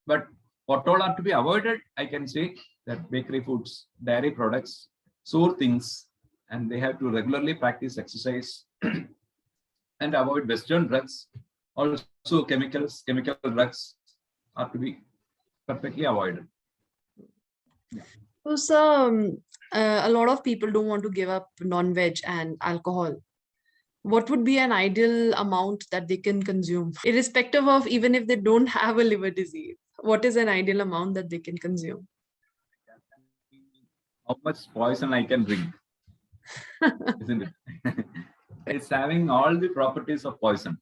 But what all are to be avoided, I can say that bakery foods, dairy products, sour things, and they have to regularly practice exercise and avoid Western drugs. Also chemical drugs are to be perfectly avoided. So, sir, a lot of people don't want to give up non-veg and alcohol. What would be an ideal amount that they can consume, irrespective of even if they don't have a liver disease? What is an ideal amount that they can consume? How much poison I can drink, isn't it? It's having all the properties of poison.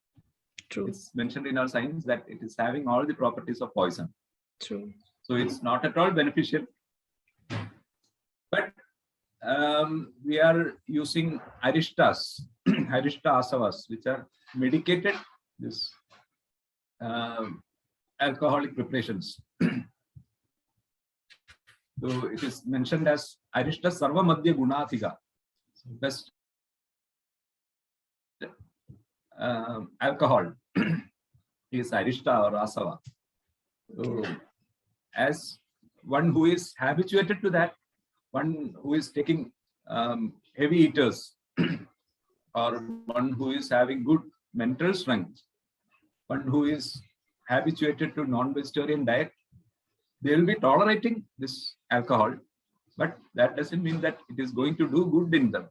True. It's mentioned in our science that it is having all the properties of poison. True. So it's not at all beneficial. But we are using aristas, arista asavas, which are medicated, this alcoholic preparations. So it is mentioned as arista sarva madhya gunathiga, best alcohol is arista or asava. So as one who is habituated to that, one who is taking heavy eaters, or one who is having good mental strength, one who is habituated to non-vegetarian diet, they will be tolerating this alcohol, but that doesn't mean that it is going to do good in them,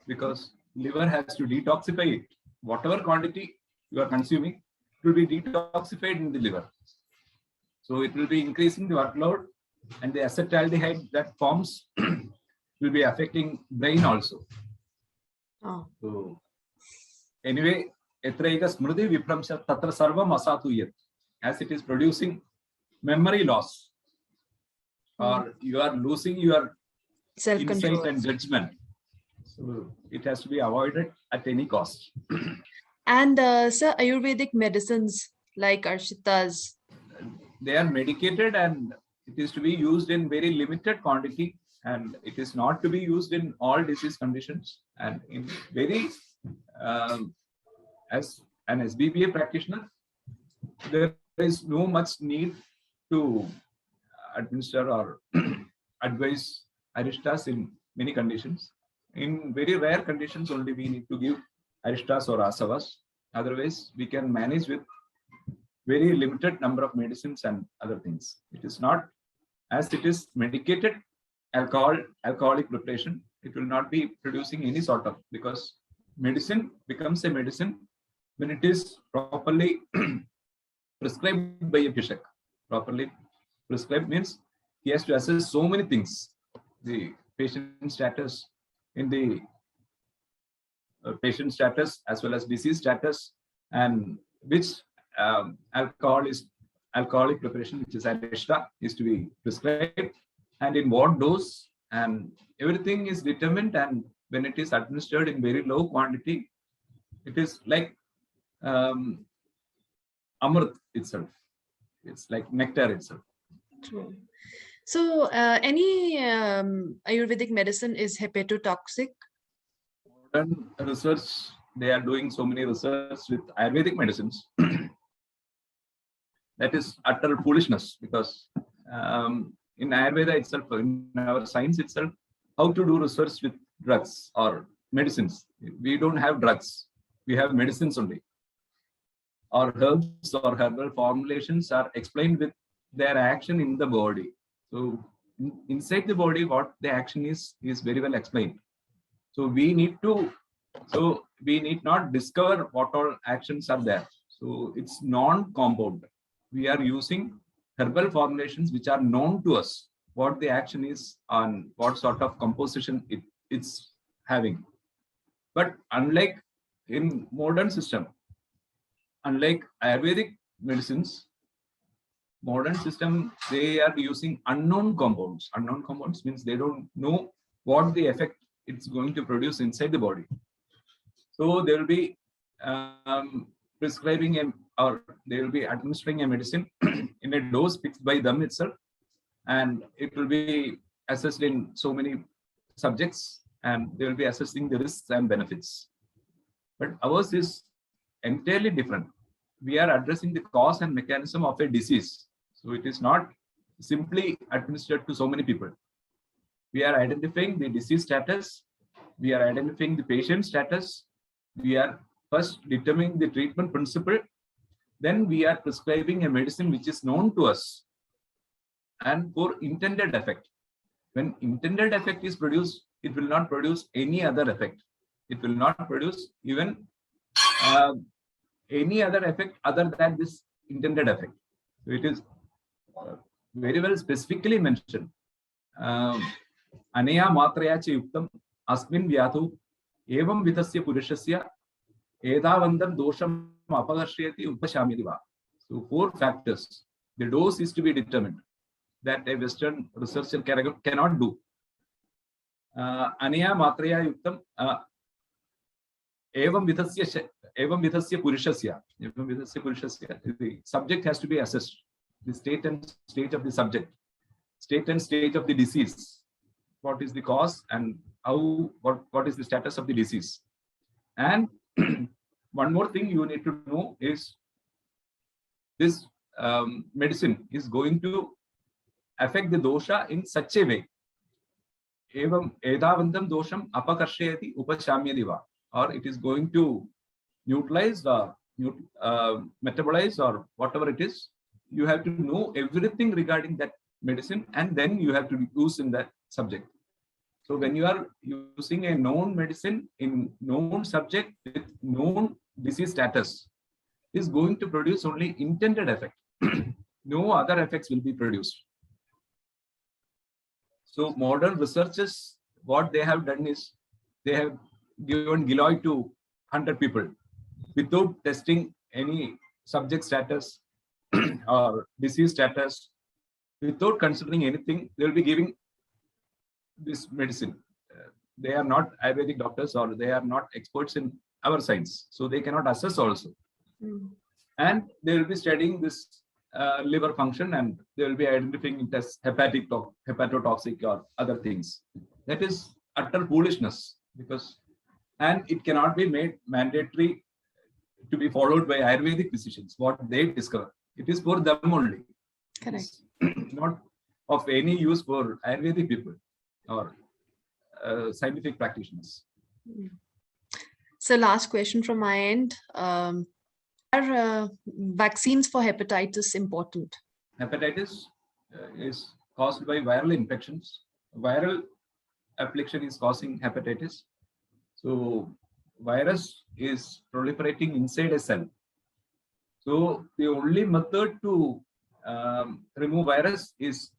because liver has to detoxify it. Whatever quantity you are consuming, it will be detoxified in the liver. So it will be increasing the workload, and the acetaldehyde that forms will be affecting brain also. Oh. So anyway, etraiga smriti vipramsha tatra sarvam asatuyat, as it is producing memory loss, or you are losing your Self-control insight and judgment. So it has to be avoided at any cost. And sir, Ayurvedic medicines like Arshitas, They are medicated and it is to be used in very limited quantity and it is not to be used in all disease conditions. And in very, as an SBBA practitioner, there is no much need to administer or advise Aristas in many conditions. In very rare conditions, only we need to give Aristas or Asavas. Otherwise, we can manage with very limited number of medicines and other things. It is not, as it is medicated alcoholic preparation, it will not be producing any sort of, because medicine becomes a medicine when it is properly prescribed by a Pishak. Properly prescribed means he has to assess so many things: the patient status, in the patient status as well as disease status, and which alcoholic preparation, which is Arishta, is to be prescribed, and in what dose, and everything is determined. And when it is administered in very low quantity, it is like Amrit itself. It's like nectar itself. True. So any Ayurvedic medicine is hepatotoxic? Modern research, they are doing so many research with Ayurvedic medicines. That is utter foolishness, because in Ayurveda itself, in our science itself, how to do research with drugs or medicines? We don't have drugs. We have medicines only. Our herbs or herbal formulations are explained with their action in the body. So inside the body, what the action is very well explained. So we need not discover what all actions are there. So it's non-compound. We are using herbal formulations which are known to us, what the action is on what sort of composition it's having. But unlike in modern system, unlike Ayurvedic medicines, modern system, they are using unknown compounds. Unknown compounds means they don't know what the effect it's going to produce inside the body. So they will be prescribing or they will be administering a medicine in a dose fixed by them itself, and it will be assessed in so many subjects, and they will be assessing the risks and benefits. But ours is entirely different. We are addressing the cause and mechanism of a disease. So it is not simply administered to so many people. We are identifying the disease status. We are identifying the patient status. We are first determining the treatment principle. Then we are prescribing a medicine which is known to us and for intended effect. When intended effect is produced, it will not produce any other effect. It will not produce even any other effect other than this intended effect. So it is very well specifically mentioned. Anaya matraya cha yuktam asmin vyathu evam vidhasya purushasya edavandam dosham apagashriyati upashamyadiva. So 4 factors. The dose is to be determined, that a Western researcher cannot do. Anaya matraya yuktam evam vidhasya purushasya. The subject has to be assessed. The state and stage of the subject, state and stage of the disease. What is the cause and what is the status of the disease? And one more thing you need to know is this medicine is going to affect the dosha in such a way. Evam edavandam dosham apakarshayati upashamyadiva, or it is going to neutralize or metabolize or whatever it is. You have to know everything regarding that medicine, and then you have to use in that subject. So when you are using a known medicine in known subject with known disease status, is going to produce only intended effect. No other effects will be produced. So modern researchers, what they have done is they have given Giloy to 100 people without testing any subject status or disease status, without considering anything. They will be giving this medicine. They are not Ayurvedic doctors, or they are not experts in our science, so they cannot assess also. And they will be studying this liver function, and they will be identifying it as hepatotoxic or other things. That is utter foolishness, and it cannot be made mandatory to be followed by Ayurvedic physicians. What they discover, it is for them only. Correct. It's not of any use for Ayurvedic people or scientific practitioners. So last question from my end. Are vaccines for hepatitis important? Hepatitis is caused by viral infections. Viral affliction is causing hepatitis. So virus is proliferating inside a cell. So the only method to remove virus is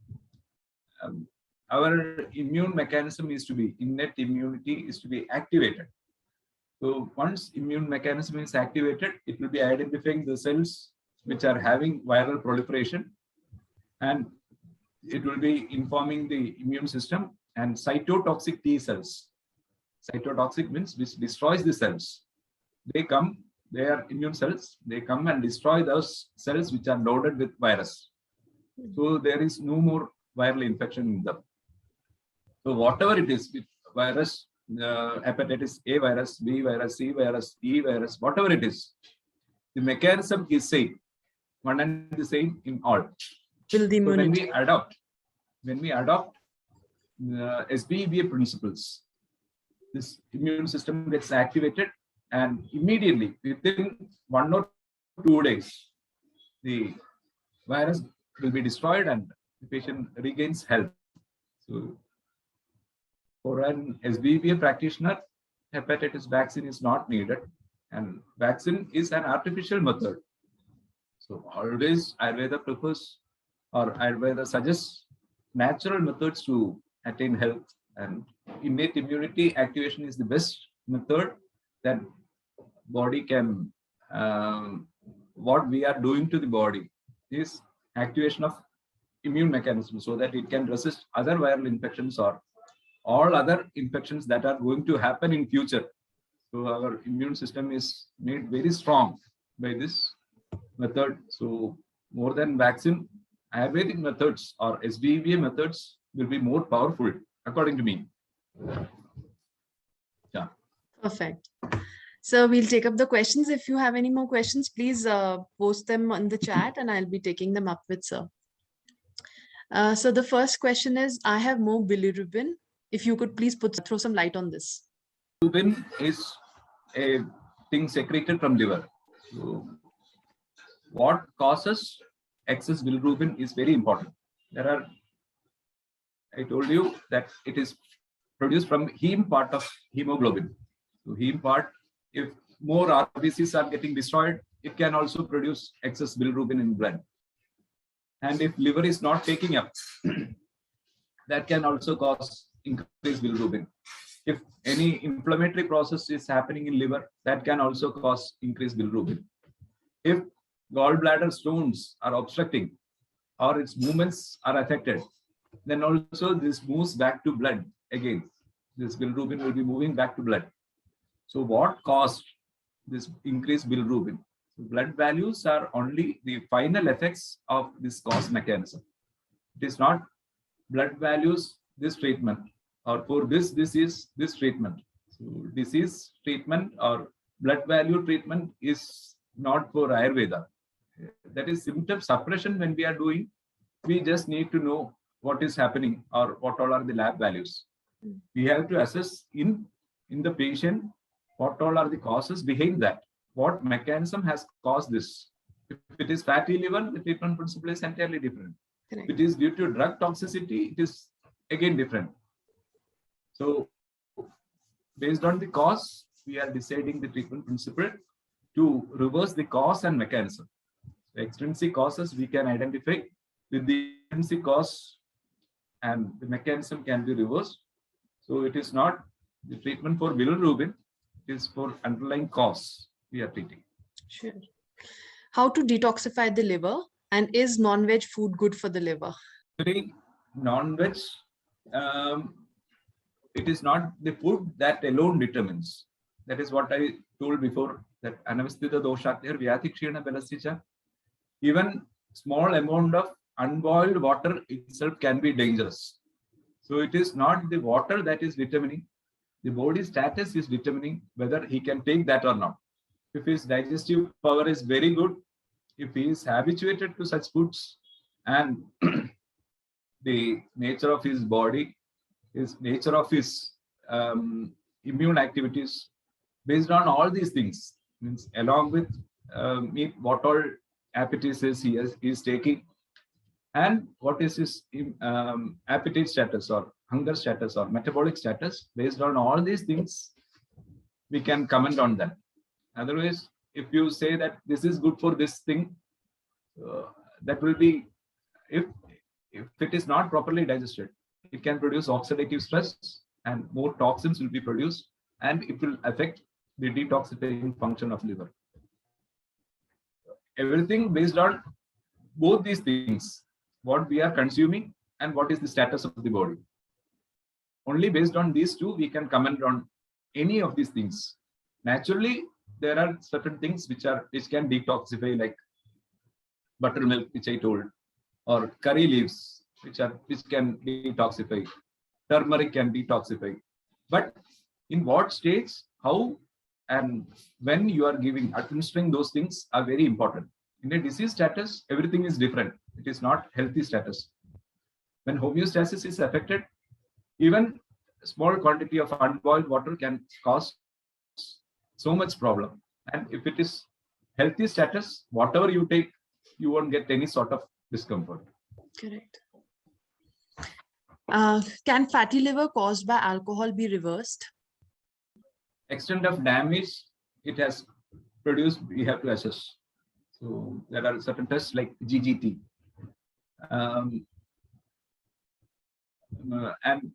our immune mechanism is to be, innate immunity is to be activated. So once immune mechanism is activated, it will be identifying the cells which are having viral proliferation, and it will be informing the immune system. And cytotoxic T cells, cytotoxic means which destroys the cells. They are immune cells, they come and destroy those cells which are loaded with virus. So there is no more viral infection in them. So whatever it is, with virus, hepatitis A virus, B virus, C virus, E virus, whatever it is, the mechanism is same, one and the same in all. Will the So immunity? when we adopt SBEBA principles, this immune system gets activated, and immediately within 1 or 2 days, the virus will be destroyed and the patient regains health. So for an SBEBA practitioner, hepatitis vaccine is not needed, and vaccine is an artificial method. So always Ayurveda prefers, or Ayurveda suggests, natural methods to attain health, and innate immunity activation is the best method that body can, what we are doing to the body is activation of immune mechanism so that it can resist other viral infections or all other infections that are going to happen in future. So our immune system is made very strong by this method. So more than vaccine, Ayurvedic methods or SBEBA methods will be more powerful, according to me. Yeah. Perfect. So we'll take up the questions. If you have any more questions, please post them on the chat and I'll be taking them up with sir. So the first question is, I have more bilirubin. If you could please throw some light on this. Bilirubin is a thing secreted from liver. So what causes excess bilirubin is very important. I told you that it is produced from heme part of hemoglobin. So heme part, if more RBCs are getting destroyed, it can also produce excess bilirubin in blood. And if liver is not taking up, that can also cause increased bilirubin. If any inflammatory process is happening in liver, that can also cause increased bilirubin. If gallbladder stones are obstructing or its movements are affected, then also this moves back to blood again. This bilirubin will be moving back to blood. So what caused this increased bilirubin? So blood values are only the final effects of this cause mechanism. It is not blood values, this treatment, or for this is this treatment. So disease treatment or blood value treatment is not for Ayurveda. That is symptom suppression. When we are doing, we just need to know what is happening or what all are the lab values. We have to assess in the patient what all are the causes behind that. What mechanism has caused this? If it is fatty liver, the treatment principle is entirely different. Correct. If it is due to drug toxicity, it is again different. So based on the cause, we are deciding the treatment principle to reverse the cause and mechanism. The extrinsic causes we can identify with the intrinsic cause, and the mechanism can be reversed. So it is not the treatment for bilirubin, it is for underlying cause we are treating. Sure. How to detoxify the liver, and is non-veg food good for the liver? Actually, non-veg, it is not the food that alone determines. That is what I told before, that anavastita doshatyar vyati kshirna balasya. Even small amount of unboiled water itself can be dangerous. So it is not the water that is determining. The body status is determining whether he can take that or not. If his digestive power is very good, if he is habituated to such foods, and the nature of his body, his nature of his immune activities, based on all these things, means along with what all appetites he is taking, and what is his appetite status or hunger status or metabolic status, based on all these things, we can comment on that. Otherwise, if you say that this is good for this thing, that will be, if it is not properly digested, it can produce oxidative stress and more toxins will be produced, and it will affect the detoxifying function of liver. Everything based on both these things, what we are consuming and what is the status of the body. Only based on these two, we can comment on any of these things. Naturally, there are certain things which can detoxify, like buttermilk, which I told, or curry leaves, which can detoxify. Turmeric can detoxify. But in what stage, how, and when you are administering those things are very important. In a disease status, everything is different. It is not healthy status. When homeostasis is affected, even a small quantity of unboiled water can cause so much problem. And if it is healthy status, whatever you take, you won't get any sort of discomfort. Correct. Can fatty liver caused by alcohol be reversed? Extent of damage it has produced, we have to assess. So there are certain tests like GGT. And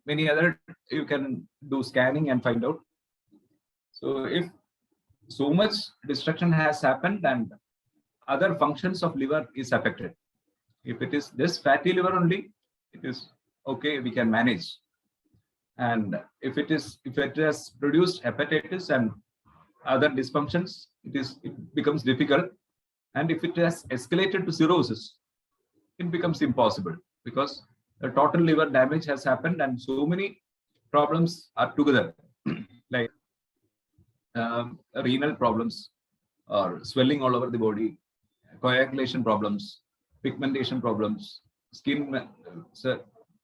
many other, you can do scanning and find out. So if so much destruction has happened and other functions of liver is affected, if it is this fatty liver only, it is okay, we can manage. And if it has produced hepatitis and other dysfunctions, it becomes difficult. And if it has escalated to cirrhosis, it becomes impossible, because the total liver damage has happened and so many problems are together, like renal problems or swelling all over the body, coagulation problems, pigmentation problems, skin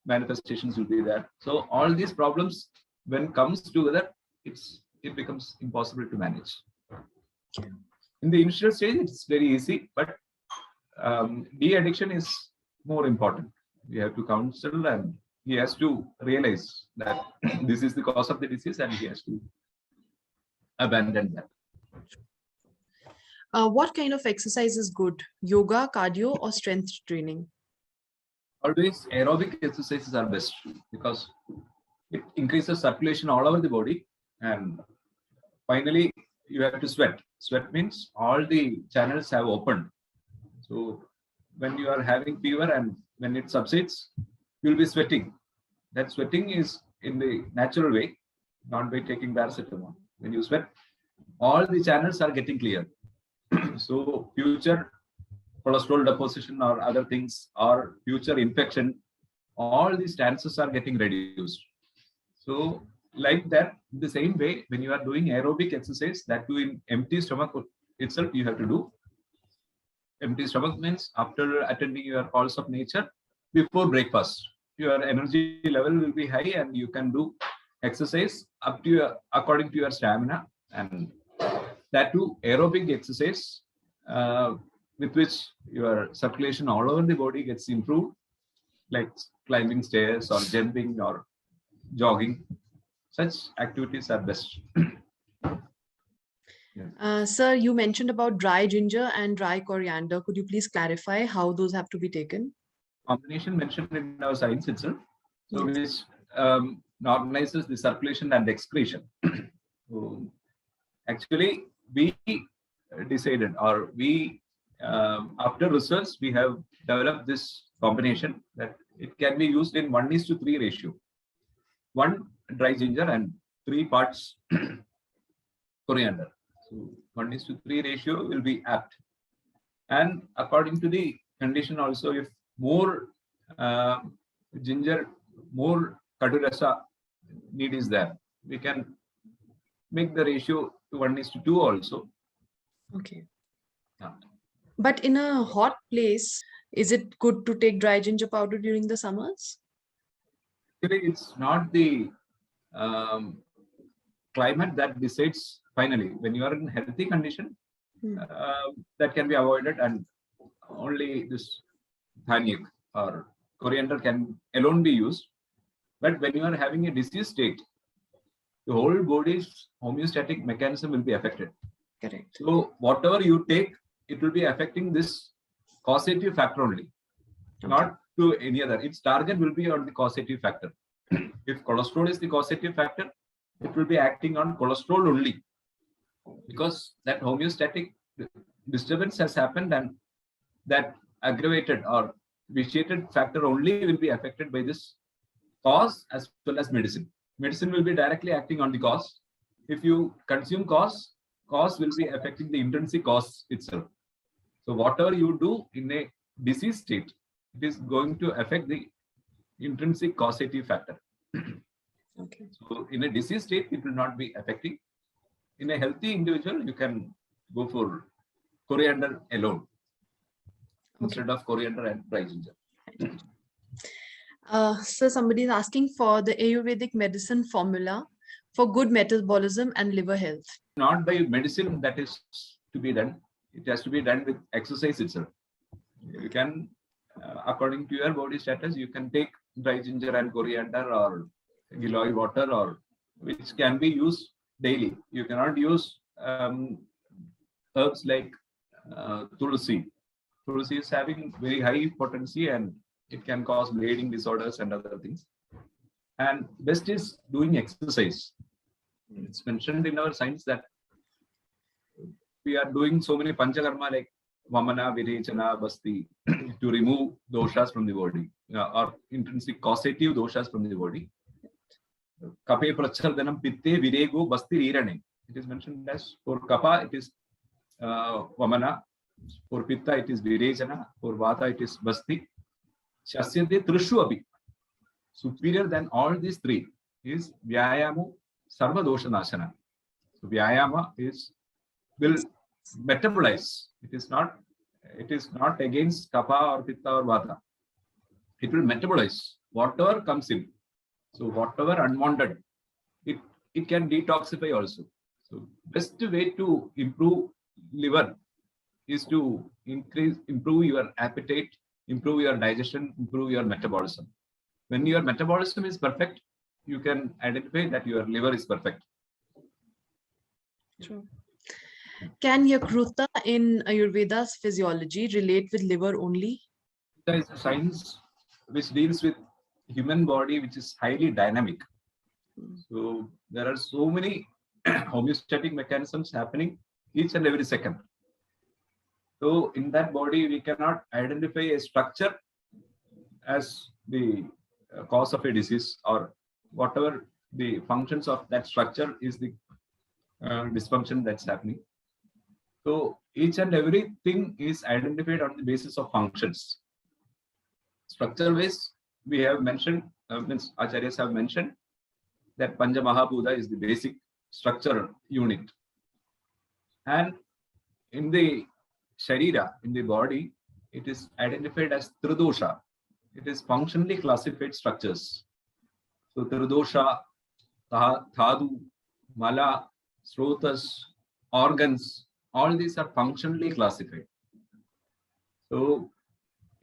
manifestations will be there. So all these problems, when comes together, it becomes impossible to manage. In the initial stage, it's very easy, but de-addiction is more important. We have to counsel, and he has to realize that this is the cause of the disease, and he has to abandon that. What kind of exercise is good? Yoga, cardio, or strength training? Always aerobic exercises are best, because it increases circulation all over the body, and finally you have to sweat. Sweat means all the channels have opened. So when you are having fever and when it subsides, you'll be sweating. That sweating is in the natural way, not by taking paracetamol. When you sweat, all the channels are getting clear. So future cholesterol deposition or other things, or future infection, all these chances are getting reduced. So like that, the same way, when you are doing aerobic exercise, that too in empty stomach itself, you have to do. Empty stomach means after attending your calls of nature, before breakfast, your energy level will be high and you can do exercise up to according to your stamina, and that too aerobic exercise with which your circulation all over the body gets improved, like climbing stairs or jumping or jogging. Such activities are best. Sir, you mentioned about dry ginger and dry coriander. Could you please clarify how those have to be taken? Combination mentioned in our science itself, so which normalizes the circulation and excretion. So actually, we decided, or we after research, we have developed this combination that it can be used in 1:3 ratio. 1 dry ginger and 3 parts coriander. So 1:3 ratio will be apt. And according to the condition also, if more ginger, more kadurasa need is there, we can make the ratio to 1:2 also. Okay. Yeah. But in a hot place, is it good to take dry ginger powder during the summers? Actually, it's not the climate that decides finally. When you are in healthy condition, that can be avoided, and only this dhaniak or coriander can alone be used. But when you are having a disease state, the whole body's homeostatic mechanism will be affected. Correct. So whatever you take, it will be affecting this causative factor only, not to any other. Its target will be on the causative factor. If cholesterol is the causative factor, it will be acting on cholesterol only, because that homeostatic disturbance has happened, and that aggravated or vitiated factor only will be affected by this cause as well as medicine. Medicine will be directly acting on the cause. If you consume cause will be affecting the intrinsic cause itself. So whatever you do in a disease state, it is going to affect the intrinsic causative factor. Okay. So in a disease state, it will not be affecting. In a healthy individual, you can go for coriander alone instead of coriander and dry ginger. So somebody is asking for the Ayurvedic medicine formula for good metabolism and liver health. Not by medicine that is to be done. It has to be done with exercise itself. You can, according to your body status, you can take dry ginger and coriander or Giloy water, or which can be used daily. You cannot use herbs like tulsi. Tulsi is having very high potency, and it can cause bleeding disorders and other things. And best is doing exercise. It's mentioned in our science that we are doing so many panchakarma like Vamana, Virechana, Basti to remove doshas from the body, or intrinsic causative doshas from the body. Kape prachardanam pitte virego basti rirane. It is mentioned as for Kapa it is Vamana, for Pitta it is Virechana, for Vata it is Basti. Shasyate Trishu Abhi. Superior than all these three is Vyayamu Sarva Dosha Nashana. So Vyayama will metabolize. It is not against Kapha or Pitta or Vata. It will metabolize whatever comes in. So whatever unwanted, it can detoxify also. So best way to improve liver is to improve your appetite, improve your digestion, improve your metabolism. When your metabolism is perfect, you can identify that your liver is perfect. True. Can Yakruta in Ayurveda's physiology relate with liver only? There is a science which deals with human body, which is highly dynamic. So there are so many homeostatic mechanisms happening each and every second. So in that body, we cannot identify a structure as the cause of a disease, or whatever the functions of that structure is the dysfunction that's happening. So each and everything is identified on the basis of functions. Structure wise, we have mentioned, Acharyas have mentioned that Pancha Mahabhuta is the basic structure unit. And in the Sharira, in the body, it is identified as Tridosha. It is functionally classified structures. So Tridosha, Dhatu, Mala, Srotas, organs, all these are functionally classified. So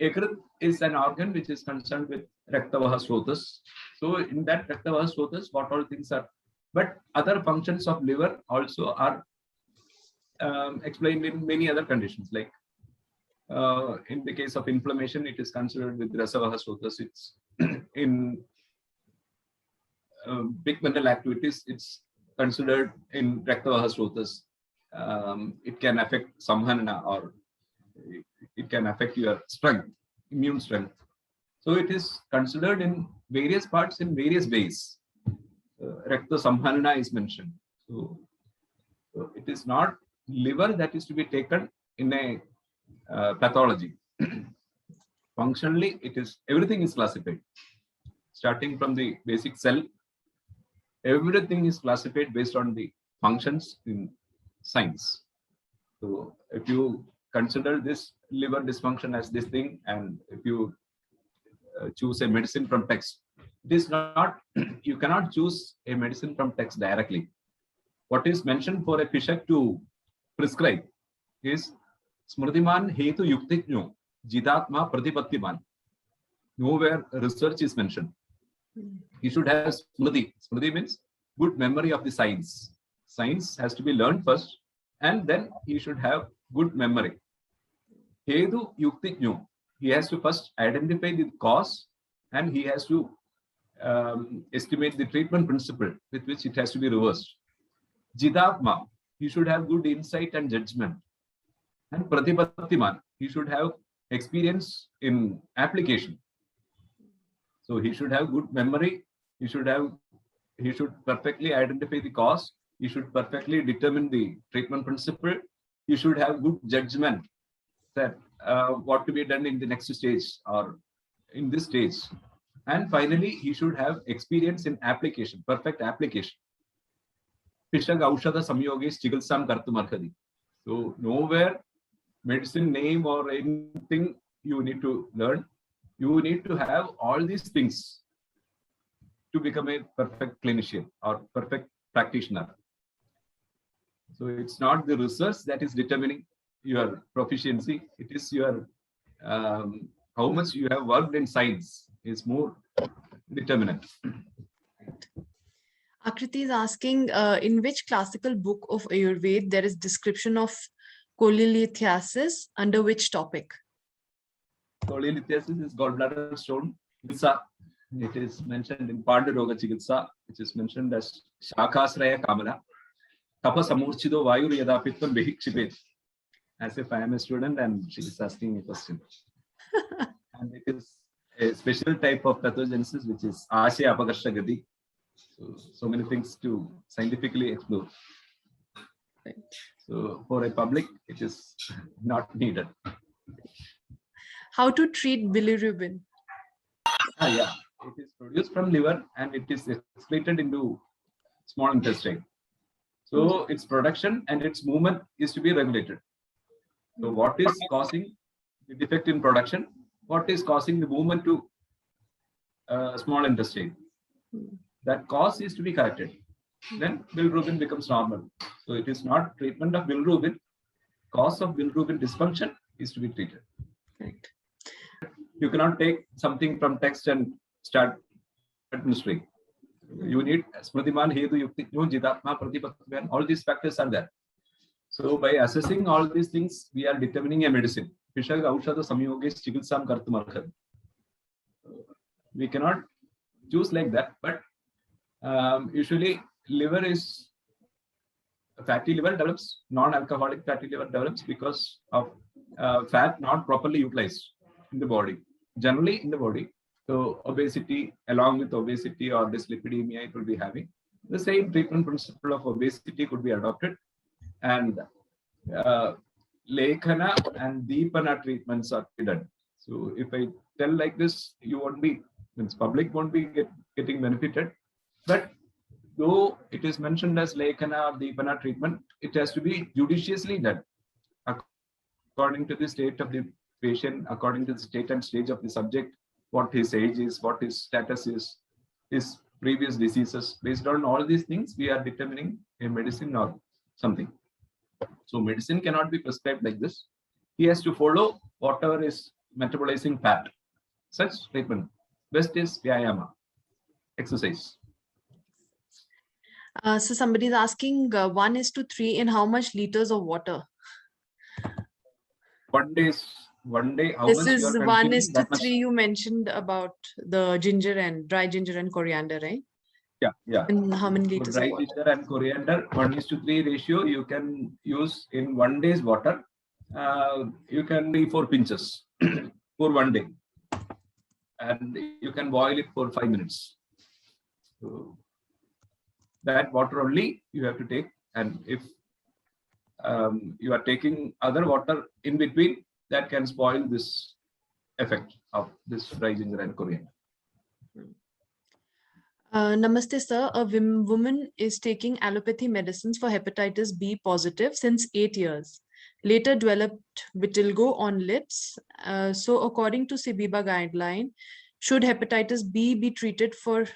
Ekrit is an organ which is concerned with Raktavaha Srotas. So in that Raktavaha Srotas, what all things are, but other functions of liver also are explained in many other conditions. Like in the case of inflammation, it is considered with Rasavaha Srotas. It's in big mental activities, it's considered in Raktavaha Srotas. It can affect Samhanana, or it can affect your strength, immune strength. So it is considered in various parts in various ways. Rakta Samhanana is mentioned. So it is not liver that is to be taken in a pathology. Functionally, everything is classified. Starting from the basic cell, everything is classified based on the functions in science. So if you consider this liver dysfunction as this thing, and if you choose a medicine from text, it is not, you cannot choose a medicine from text directly. What is mentioned for a Pishak to prescribe is Smrtiman Hetu Yuktijno Jidatma Pratipattiman. Nowhere research is mentioned. He should have Smriti. Smriti means good memory of the science. Science has to be learned first, and then he should have good memory. Hetu Yuktijno. He has to first identify the cause, and he has to estimate the treatment principle with which it has to be reversed. Jidatma, he should have good insight and judgment. And Pratipattiman, he should have experience in application. So he should have good memory. He should perfectly identify the cause. He should perfectly determine the treatment principle. He should have good judgment that what to be done in the next stage or in this stage. And finally, he should have experience in application, perfect application. Pishag Aushadha Samyogesh Chikilsam Kartum Arhati. So nowhere medicine name or anything you need to learn. You need to have all these things to become a perfect clinician or perfect practitioner. So it's not the research that is determining your proficiency. It is your how much you have worked in science is more determinant. Akriti is asking, in which classical book of Ayurveda there is description of cholelithiasis, under which topic? Cholelithiasis is gallbladder stone. It is mentioned in Pandaroga Chikitsa, which is mentioned as Shakasraya Kamala. Kapha Samurchido Vayur Yada Pittam Behikshipet. As if I am a student and she is asking a question. And it is a special type of pathogenesis, which is Ashya Apakarsha Gati. So many things to scientifically explore. Right. So for a public, it is not needed. How to treat bilirubin? Yeah, it is produced from liver and it is excreted into small intestine. So its production and its movement is to be regulated. So what is causing the defect in production? What is causing the movement to small intestine? That cause is to be corrected. Then bilirubin becomes normal. So it is not treatment of bilirubin. Cause of bilirubin dysfunction is to be treated. Right. You cannot take something from text and start administering. You need Smrtiman, Hetu, Yuktijno, Jidatma, Pratipattiman. All these factors are there. So by assessing all these things, we are determining a medicine. Pishag Aushadha Samyogesh Chikilsam Kartum Arhati. We cannot choose like that, but usually fatty liver develops, non-alcoholic fatty liver develops because of fat not properly utilized in the body, generally in the body. So obesity, along with obesity or dyslipidemia, it will be having the same treatment principle of obesity could be adopted, and Lekhana and Deepana treatments are done. So if I tell like this, you won't be, means public won't be getting benefited. But though it is mentioned as Lekhana or Deepana treatment, it has to be judiciously done according to the state of the patient, according to the state and stage of the subject, what his age is, what his status is, his previous diseases. Based on all these things, we are determining a medicine or something. So medicine cannot be prescribed like this. He has to follow whatever is metabolizing fat. Such treatment. Best is Vyayama, exercise. So somebody is asking 1:3 in how much liters of water? 1 day, how This much is you are consuming, 1:3 you mentioned about the ginger and dry ginger and coriander, right? Yeah. And how many liters Dry of water? ginger and coriander, 1:3 ratio you can use in 1 day's water. You can be 4 pinches for 1 day. And you can boil it for 5 minutes. So that water only you have to take. And if you are taking other water in between, that can spoil this effect. of this dry ginger and coriander. Namaste, sir. A woman is taking allopathy medicines for hepatitis B positive since 8 years. Later developed vitiligo on lips. So according to CBIBA guideline, should hepatitis B be treated for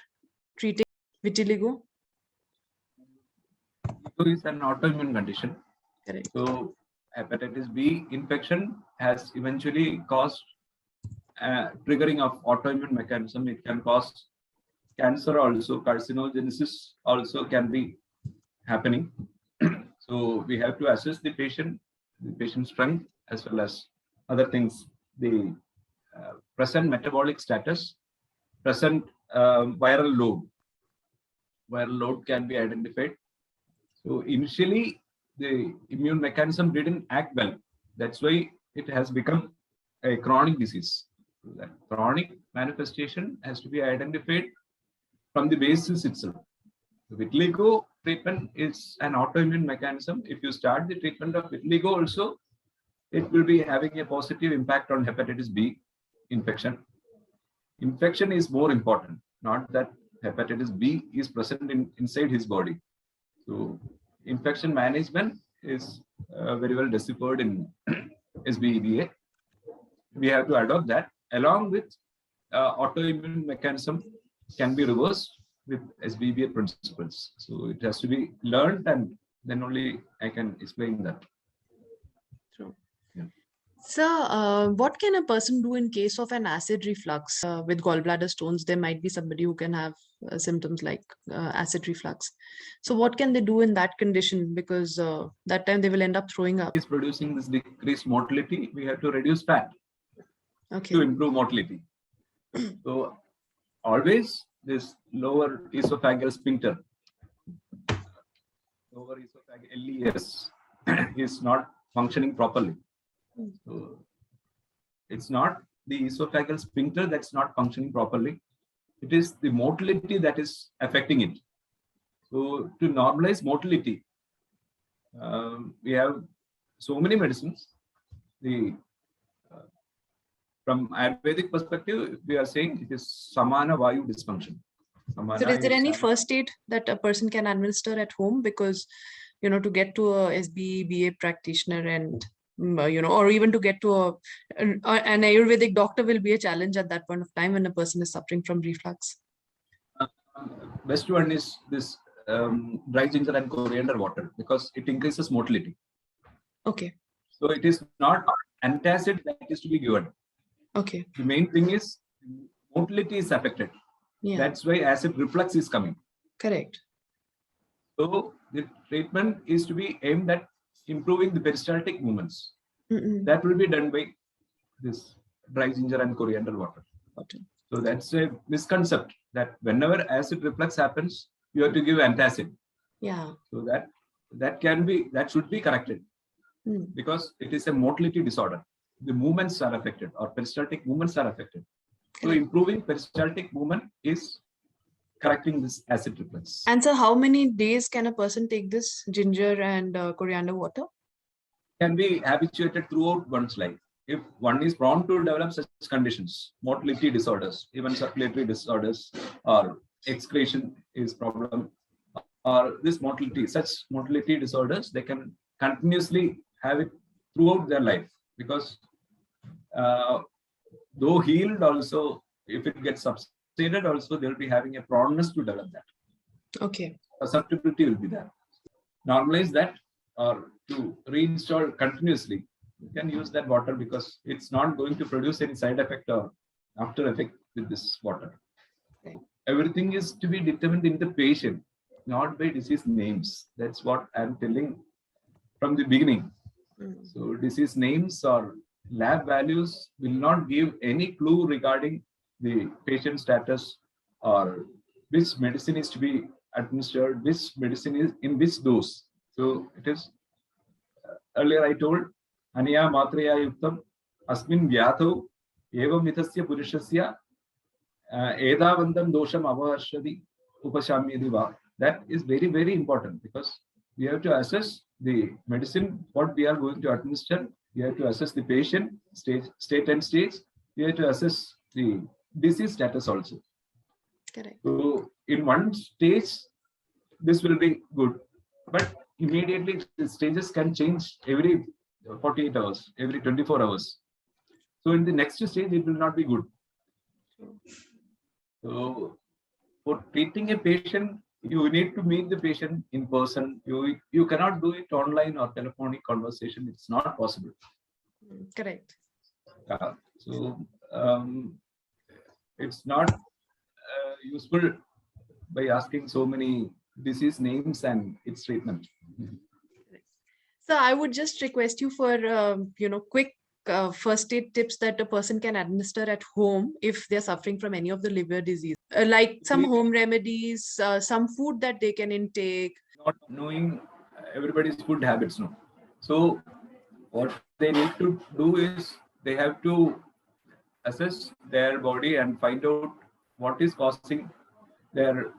treating vitiligo? Vitiligo is an autoimmune condition. Correct. So hepatitis B infection has eventually caused triggering of autoimmune mechanism. It can cause cancer also, carcinogenesis also can be happening. So we have to assess the patient's strength as well as other things, the present metabolic status, present viral load. Viral load can be identified. So initially, the immune mechanism didn't act well. That's why it has become a chronic disease. So that chronic manifestation has to be identified from the basis itself. The vitiligo treatment is an autoimmune mechanism. If you start the treatment of vitiligo also, it will be having a positive impact on hepatitis B infection. Infection is more important, not that hepatitis B is present inside his body. So infection management is very well deciphered in SBEBA. We have to adopt that along with autoimmune mechanism can be reversed with SBEBA principles. So it has to be learned, and then only I can explain that. True. Yeah. So, what can a person do in case of an acid reflux with gallbladder stones? There might be somebody who can have symptoms like acid reflux. So, what can they do in that condition? Because that time they will end up throwing up. Is producing this decreased motility. We have to reduce fat Okay. to improve motility. So always this lower esophageal sphincter, lower esophageal LES is not functioning properly. So it's not the esophageal sphincter that's not functioning properly. It is the motility that is affecting it. So to normalize motility, we have so many medicines. From Ayurvedic perspective, we are saying it is Samana Vayu dysfunction. Samana So, is there any Samana. first aid that a person can administer at home? Because, to get to a SBEBA practitioner and, or even to get to an Ayurvedic doctor will be a challenge at that point of time when a person is suffering from reflux. Best one is this dry ginger and coriander water because it increases motility. Okay. So it is not antacid that is to be given. Okay. The main thing is motility is affected. Yeah. That's why acid reflux is coming. Correct. So the treatment is to be aimed at improving the peristaltic movements. That will be done by this dry ginger and coriander water. Okay. So that's a misconcept that whenever acid reflux happens, you have to give antacid. Yeah. So that should be corrected because it is a motility disorder. The movements are affected or peristaltic movements are affected. So improving peristaltic movement is correcting this acid reflux. And so how many days can a person take this ginger and coriander water? Can be habituated throughout one's life. If one is prone to develop such conditions, motility disorders, even circulatory disorders or excretion is problem, or this motility, such motility disorders, they can continuously have it throughout their life because though healed also, if it gets subsided also, they'll be having a proneness to develop that. Okay. Susceptibility will be there. Normalize that or to reinstall continuously. You can use that water because it's not going to produce any side effect or after effect with this water. Okay. Everything is to be determined in the patient, not by disease names. That's what I'm telling from the beginning. So disease names or lab values will not give any clue regarding the patient status or which medicine is to be administered, which medicine is in which dose. So it is, earlier I told, Aniya Matraya Yuktam Asmin Vyatho Evam Mithasya Purushasya Edavandam Dosham Avaharshadi Upashamyadiva. That is very, very important because we have to assess the medicine, what we are going to administer. We have to assess the patient state and stage you have to assess the disease status also. Correct. So in one stage, this will be good, but immediately the stages can change every 48 hours, every 24 hours. So in the next stage, it will not be good. So for treating a patient, you need to meet the patient in person. You cannot do it online or telephonic conversation. It's not possible. Correct. So it's not useful by asking so many disease names and its treatment. So I would just request you for quick first aid tips that a person can administer at home if they're suffering from any of the liver disease, like some home remedies, some food that they can intake. Not knowing everybody's food habits, no. So what they need to do is they have to assess their body and find out what is causing their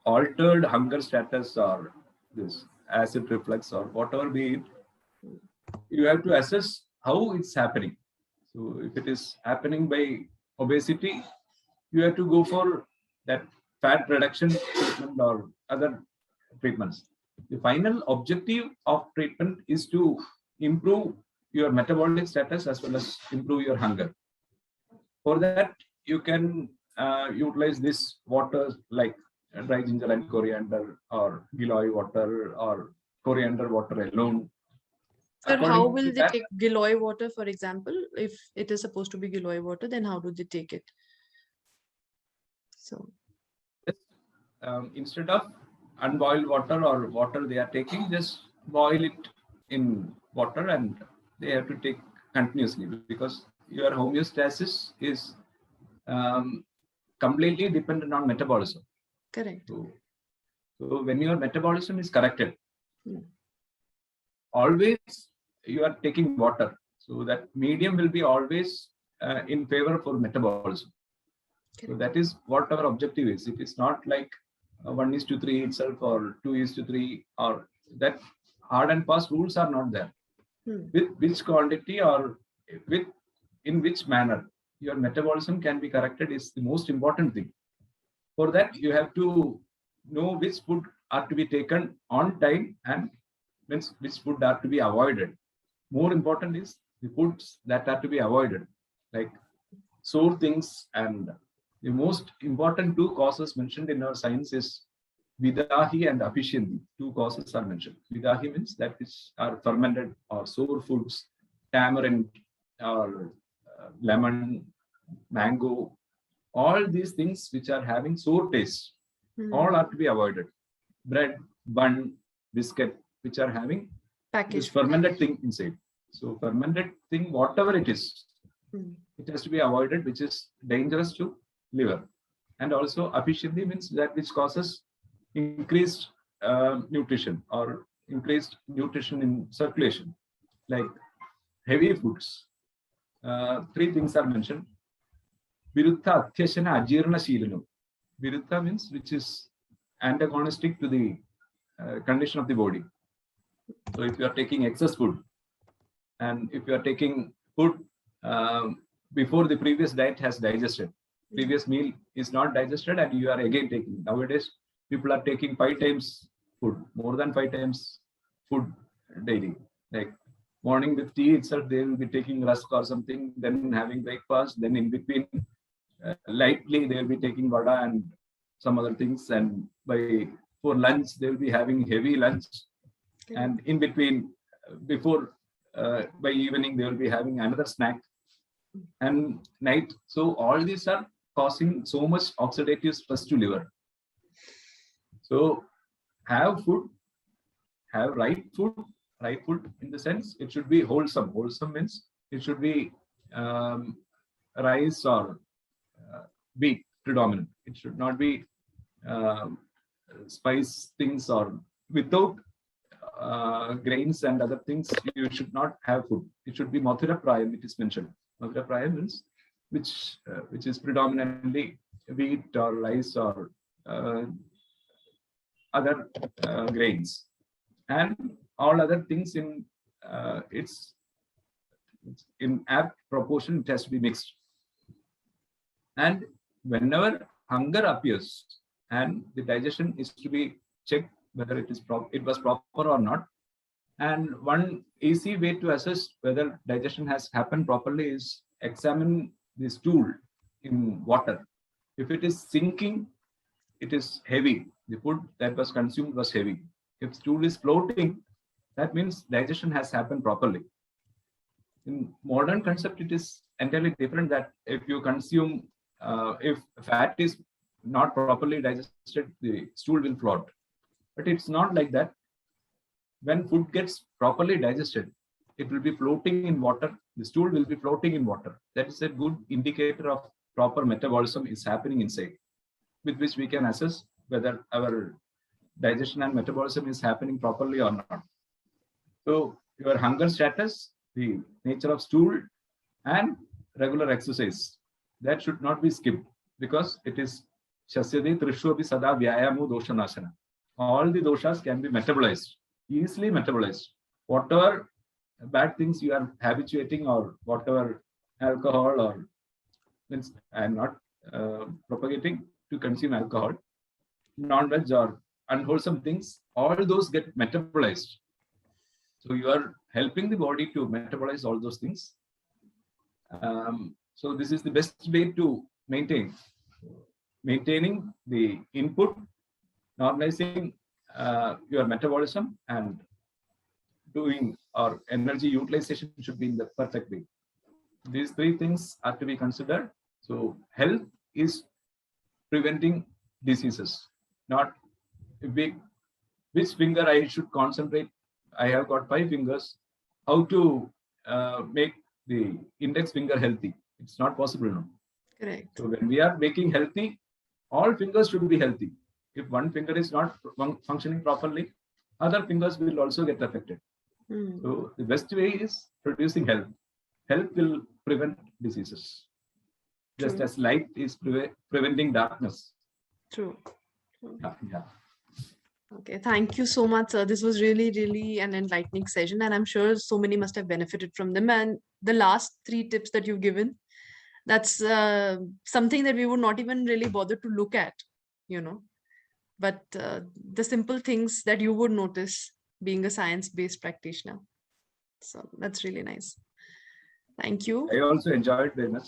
altered hunger status or this acid reflux or whatever be it. You have to assess how it's happening. So if it is happening by obesity, you have to go for that fat reduction treatment or other treatments. The final objective of treatment is to improve your metabolic status as well as improve your hunger. For that, you can utilize this water like dry ginger and coriander or Giloy water or coriander water alone. Sir, how According will to they that, take Giloy water, for example? If it is supposed to be Giloy water, then how do they take it? So instead of unboiled water or water they are taking, just boil it in water and they have to take continuously because your homeostasis is completely dependent on metabolism. correct. So when your metabolism is corrected, always you are taking water. So that medium will be always in favor for metabolism. So that is what our objective is. It is not like 1:3 itself or 2:3 or that hard and fast rules are not there. With which quantity or with in which manner your metabolism can be corrected is the most important thing. For that, you have to know which food are to be taken on time and which food are to be avoided. More important is the foods that are to be avoided, like sour things. And the most important two causes mentioned in our science is Vidahi and Apishyandi. Two causes are mentioned. Vidahi means that which are fermented or sour foods, tamarind or lemon, mango, all these things which are having sour taste, all are to be avoided. Bread, bun, biscuit, which are having this fermented thing inside. So fermented thing, whatever it is, it has to be avoided, which is dangerous to liver. And also Apishyandi means that which causes increased nutrition or increased nutrition in circulation, like heavy foods. Three things are mentioned. Viruddha Athyashana Ajirna Shilanu. Viruddha means which is antagonistic to the condition of the body. So if you are taking excess food and if you are taking food before the previous diet has digested, previous meal is not digested and you are again taking. Nowadays, people are taking 5 times food, more than 5 times food daily. Like morning with tea itself, they will be taking rusk or something, then having breakfast, then in between lightly they will be taking vada and some other things, and for lunch they will be having heavy lunch, and in between before by evening they will be having another snack, and night. So all these are causing so much oxidative stress to liver. So have food, have right food in the sense it should be wholesome. Wholesome means it should be rice or wheat predominant. It should not be spice things or without grains and other things. You should not have food. It should be Mathura Prayam. It is mentioned. Mathura Prayam means which is predominantly wheat or rice or other grains, and all other things in its in apt proportion. It has to be mixed. And whenever hunger appears and the digestion is to be checked whether it was proper or not. And one easy way to assess whether digestion has happened properly is examine the stool in water. If it is sinking, it is heavy. The food that was consumed was heavy. If stool is floating, that means digestion has happened properly. In modern concept, it is entirely different, that if you consume, if fat is not properly digested, the stool will float. But it's not like that. When food gets properly digested, it will be floating in water. The stool will be floating in water. That is a good indicator of proper metabolism is happening inside, with which we can assess whether our digestion and metabolism is happening properly or not. So your hunger status, the nature of stool, and regular exercise, that should not be skipped, because it is Shasyadi Trishu Abhi Sada Vyayamu Doshanasana. All the doshas can be metabolized, easily metabolized. Whatever bad things you are habituating, or whatever alcohol, or means I'm not propagating to consume alcohol, non-veg or unwholesome things, all those get metabolized. So you are helping the body to metabolize all those things. So this is the best way to maintaining the input, normalizing your metabolism, and doing our energy utilization should be in the perfect way. These three things are to be considered. So health is preventing diseases, not which finger I should concentrate. I have got 5 fingers. How to make the index finger healthy? It's not possible now. Correct. So when we are making healthy, all fingers should be healthy. If one finger is not functioning properly, other fingers will also get affected. So the best way is producing health. Health will prevent diseases, just as light is preventing darkness. True. Yeah. Okay, thank you so much, sir. This was really, really an enlightening session, and I'm sure so many must have benefited from them. And the last 3 tips that you've given, that's something that we would not even really bother to look at, but the simple things that you would notice being a science-based practitioner. So that's really nice. Thank you. I also enjoyed very much.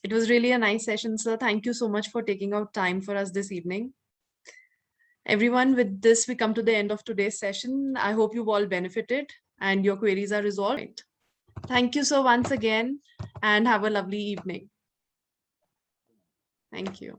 It was really a nice session, sir. Thank you so much for taking out time for us this evening. Everyone, with this, we come to the end of today's session. I hope you've all benefited and your queries are resolved. Thank you so once again, and have a lovely evening. Thank you.